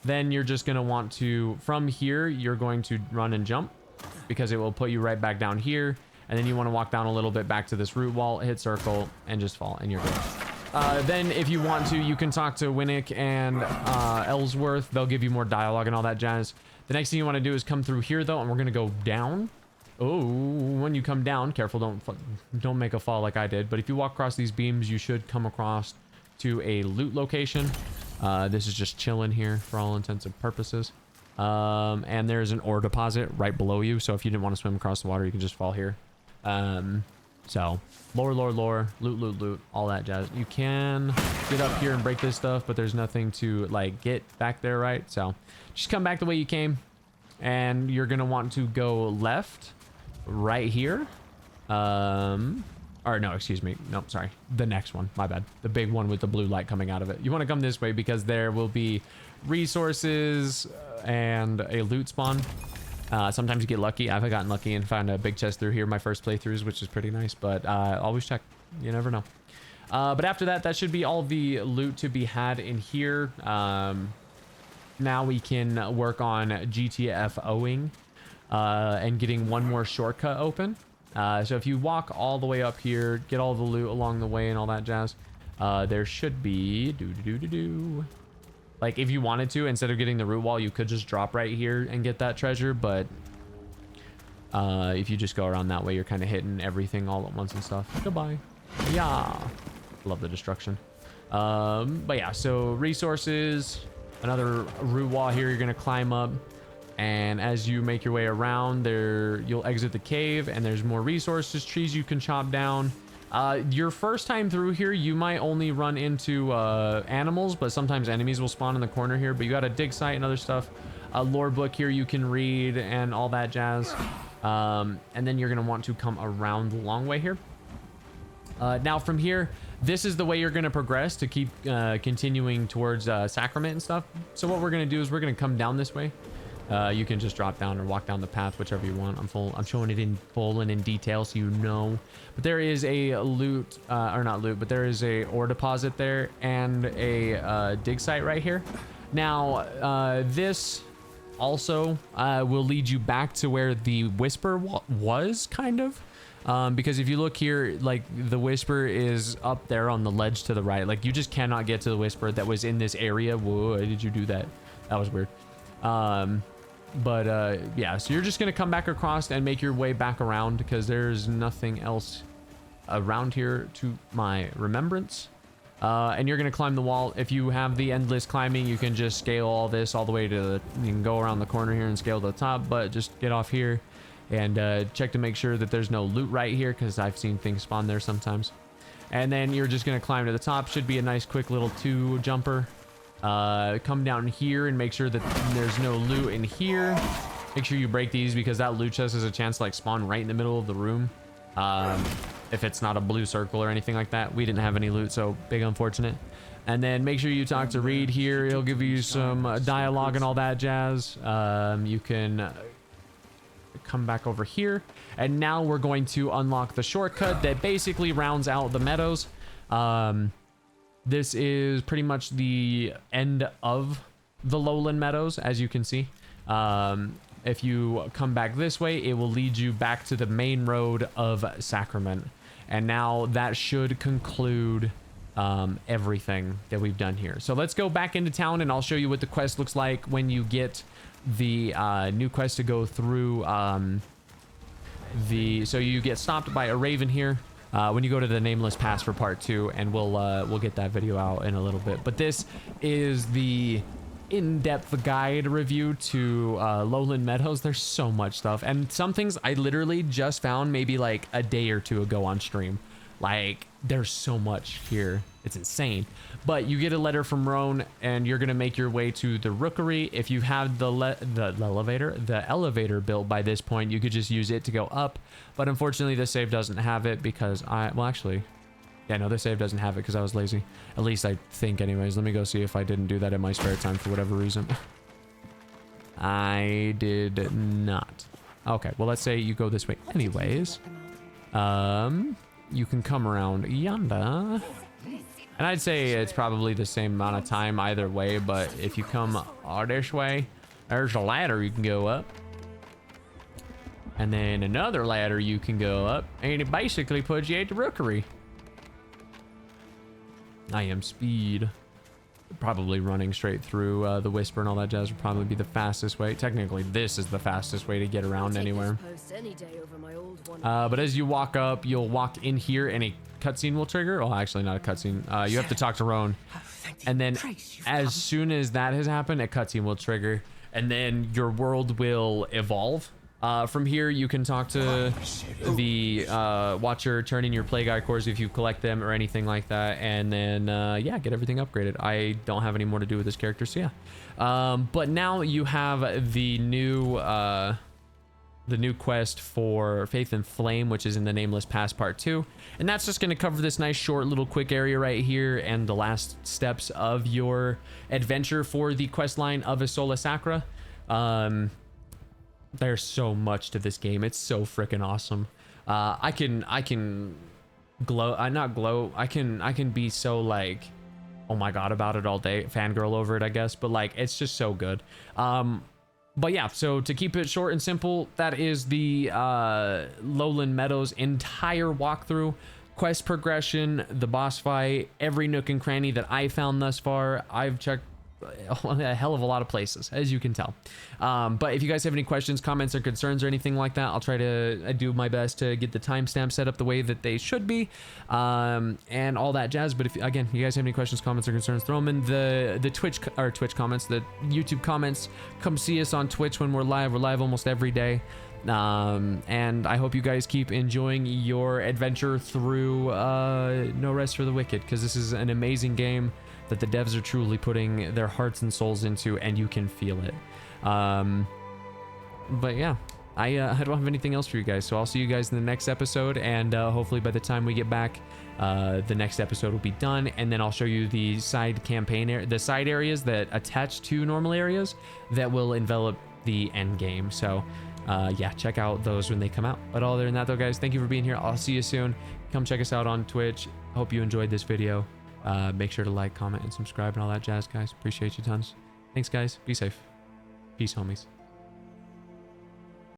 Then you're just going to want to, from here, you're going to run and jump because it will put you right back down here. And then you want to walk down a little bit back to this root wall, hit circle, and just fall, and you're good. Then if you want to, you can talk to Winnick and Ellsworth. They'll give you more dialogue and all that jazz. The next thing you want to do is come through here, though, and we're going to go down. Oh, when you come down, careful, don't make a fall like I did. But if you walk across these beams, you should come across to a loot location. This is just chilling here for all intents and purposes. And there's an ore deposit right below you. So if you didn't want to swim across the water, you can just fall here. So lore, loot, all that jazz. You can get up here and break this stuff, but there's nothing to like get back there, right? So just come back the way you came, and you're gonna want to go left right here. Or no, excuse me. Nope, sorry. The next one, my bad. The big one with the blue light coming out of it. You want to come this way because there will be resources and a loot spawn. Sometimes you get lucky. I've gotten lucky and found a big chest through here my first playthroughs, which is pretty nice, but always check. You never know. But after that, that should be all the loot to be had in here. Now we can work on GTFOing and getting one more shortcut open. So if you walk all the way up here, get all the loot along the way and all that jazz, there should be like if you wanted to, instead of getting the root wall, you could just drop right here and get that treasure. But if you just go around that way, you're kind of hitting everything all at once and stuff. Goodbye. Yeah, love the destruction. But yeah, so resources, another root wall here. You're gonna climb up. And as you make your way around there, you'll exit the cave, and there's more resources, trees you can chop down. Your first time through here, you might only run into animals, but sometimes enemies will spawn in the corner here. But you got a dig site and other stuff. A lore book here you can read and all that jazz. And then you're gonna want to come around the long way here. Now from here, this is the way you're gonna progress to keep continuing towards Sacrament and stuff. So what we're gonna do is we're gonna come down this way. You can just drop down or walk down the path, whichever you want. I'm showing it in full and in detail so you know. But there is a loot, or not loot, but there is a ore deposit there and a dig site right here. Now, this also will lead you back to where the Whisper was, kind of. Because if you look here, like the Whisper is up there on the ledge to the right. Like you just cannot get to the Whisper that was in this area. Whoa, why did you do that? That was weird. Yeah, so you're just gonna come back across and make your way back around because there's nothing else around here to my remembrance. And you're gonna climb the wall. If you have the endless climbing, you can just scale all this all the way to the, you can go around the corner here and scale to the top, but just get off here and check to make sure that there's no loot right here because I've seen things spawn there sometimes. And then you're just gonna climb to the top. Should be a nice quick little 2 jumper. Come down here and make sure that there's no loot in here. Make sure you break these because that loot chest has a chance to like spawn right in the middle of the room. If it's not a blue circle or anything like that. We didn't have any loot, so big unfortunate. And then make sure you talk to Reed here. He'll give you some dialogue and all that jazz. You can come back over here. And now we're going to unlock the shortcut that basically rounds out the meadows. This is pretty much the end of the Lowland Meadows, as you can see. If you come back this way, it will lead you back to the main road of Sacrament. And now that should conclude everything that we've done here. So let's go back into town and I'll show you what the quest looks like when you get the new quest to go through so you get stopped by a raven here. When you go to the nameless pass for part 2, and we'll get that video out in a little bit. But this is the in-depth guide review to Lowland Meadows. There's so much stuff, and some things I literally just found maybe like a day or 2 ago on stream. Like there's so much here, it's insane. But you get a letter from Roan, and you're gonna make your way to the Rookery. If you have the elevator built by this point, you could just use it to go up. But unfortunately, this save doesn't have it because well, actually, yeah, no, this save doesn't have it because I was lazy. At least I think, anyways. Let me go see if I didn't do that in my spare time for whatever reason. I did not. Okay, well, let's say you go this way anyways. You can come around yonder. And I'd say it's probably the same amount of time either way, but if you come this way, there's a ladder you can go up. And then another ladder you can go up, and it basically puts you at the rookery. I am speed. Probably running straight through the Whisper and all that jazz would probably be the fastest way. Technically, this is the fastest way to get around anywhere. But as you walk up, you'll walk in here and a cutscene will trigger. Oh, actually not a cutscene. You have to talk to Roan. And then as soon as that has happened, a cutscene will trigger. And then your world will evolve. From here, you can talk to the Watcher, turn in your Plague Eye cores if you collect them or anything like that, and then yeah, get everything upgraded. I don't have any more to do with this character, so yeah. But now you have the new quest for Faith and Flame, which is in the Nameless Pass Part 2, and that's just going to cover this nice short little quick area right here and the last steps of your adventure for the quest line of Isola Sacra. There's so much to this game. It's so freaking awesome. I can glow, not glow. I can be so like, oh my God about it all day. Fangirl over it, I guess. But like, it's just so good. But yeah, so to keep it short and simple, that is the Lowland Meadows entire walkthrough. Quest progression, the boss fight, every nook and cranny that I found thus far. I've checked a hell of a lot of places, as you can tell. But if you guys have any questions, comments, or concerns or anything like that, I'll try to do my best to get the timestamp set up the way that they should be, and all that jazz. But if again, you guys have any questions, comments, or concerns, throw them in the Twitch comments, the YouTube comments. Come see us on Twitch when we're live. We're live almost every day. And I hope you guys keep enjoying your adventure through No Rest for the Wicked, because this is an amazing game that the devs are truly putting their hearts and souls into, and you can feel it. But yeah, I don't have anything else for you guys, so I'll see you guys in the next episode, and hopefully by the time we get back, the next episode will be done, and then I'll show you the side campaign, the side areas that attach to normal areas that will envelop the end game. So yeah, check out those when they come out. But other than that though, guys, thank you for being here. I'll see you soon. Come check us out on Twitch. Hope you enjoyed this video. Make sure to like, comment, and subscribe and all that jazz, guys. Appreciate you tons. Thanks, guys. Be safe. Peace, homies.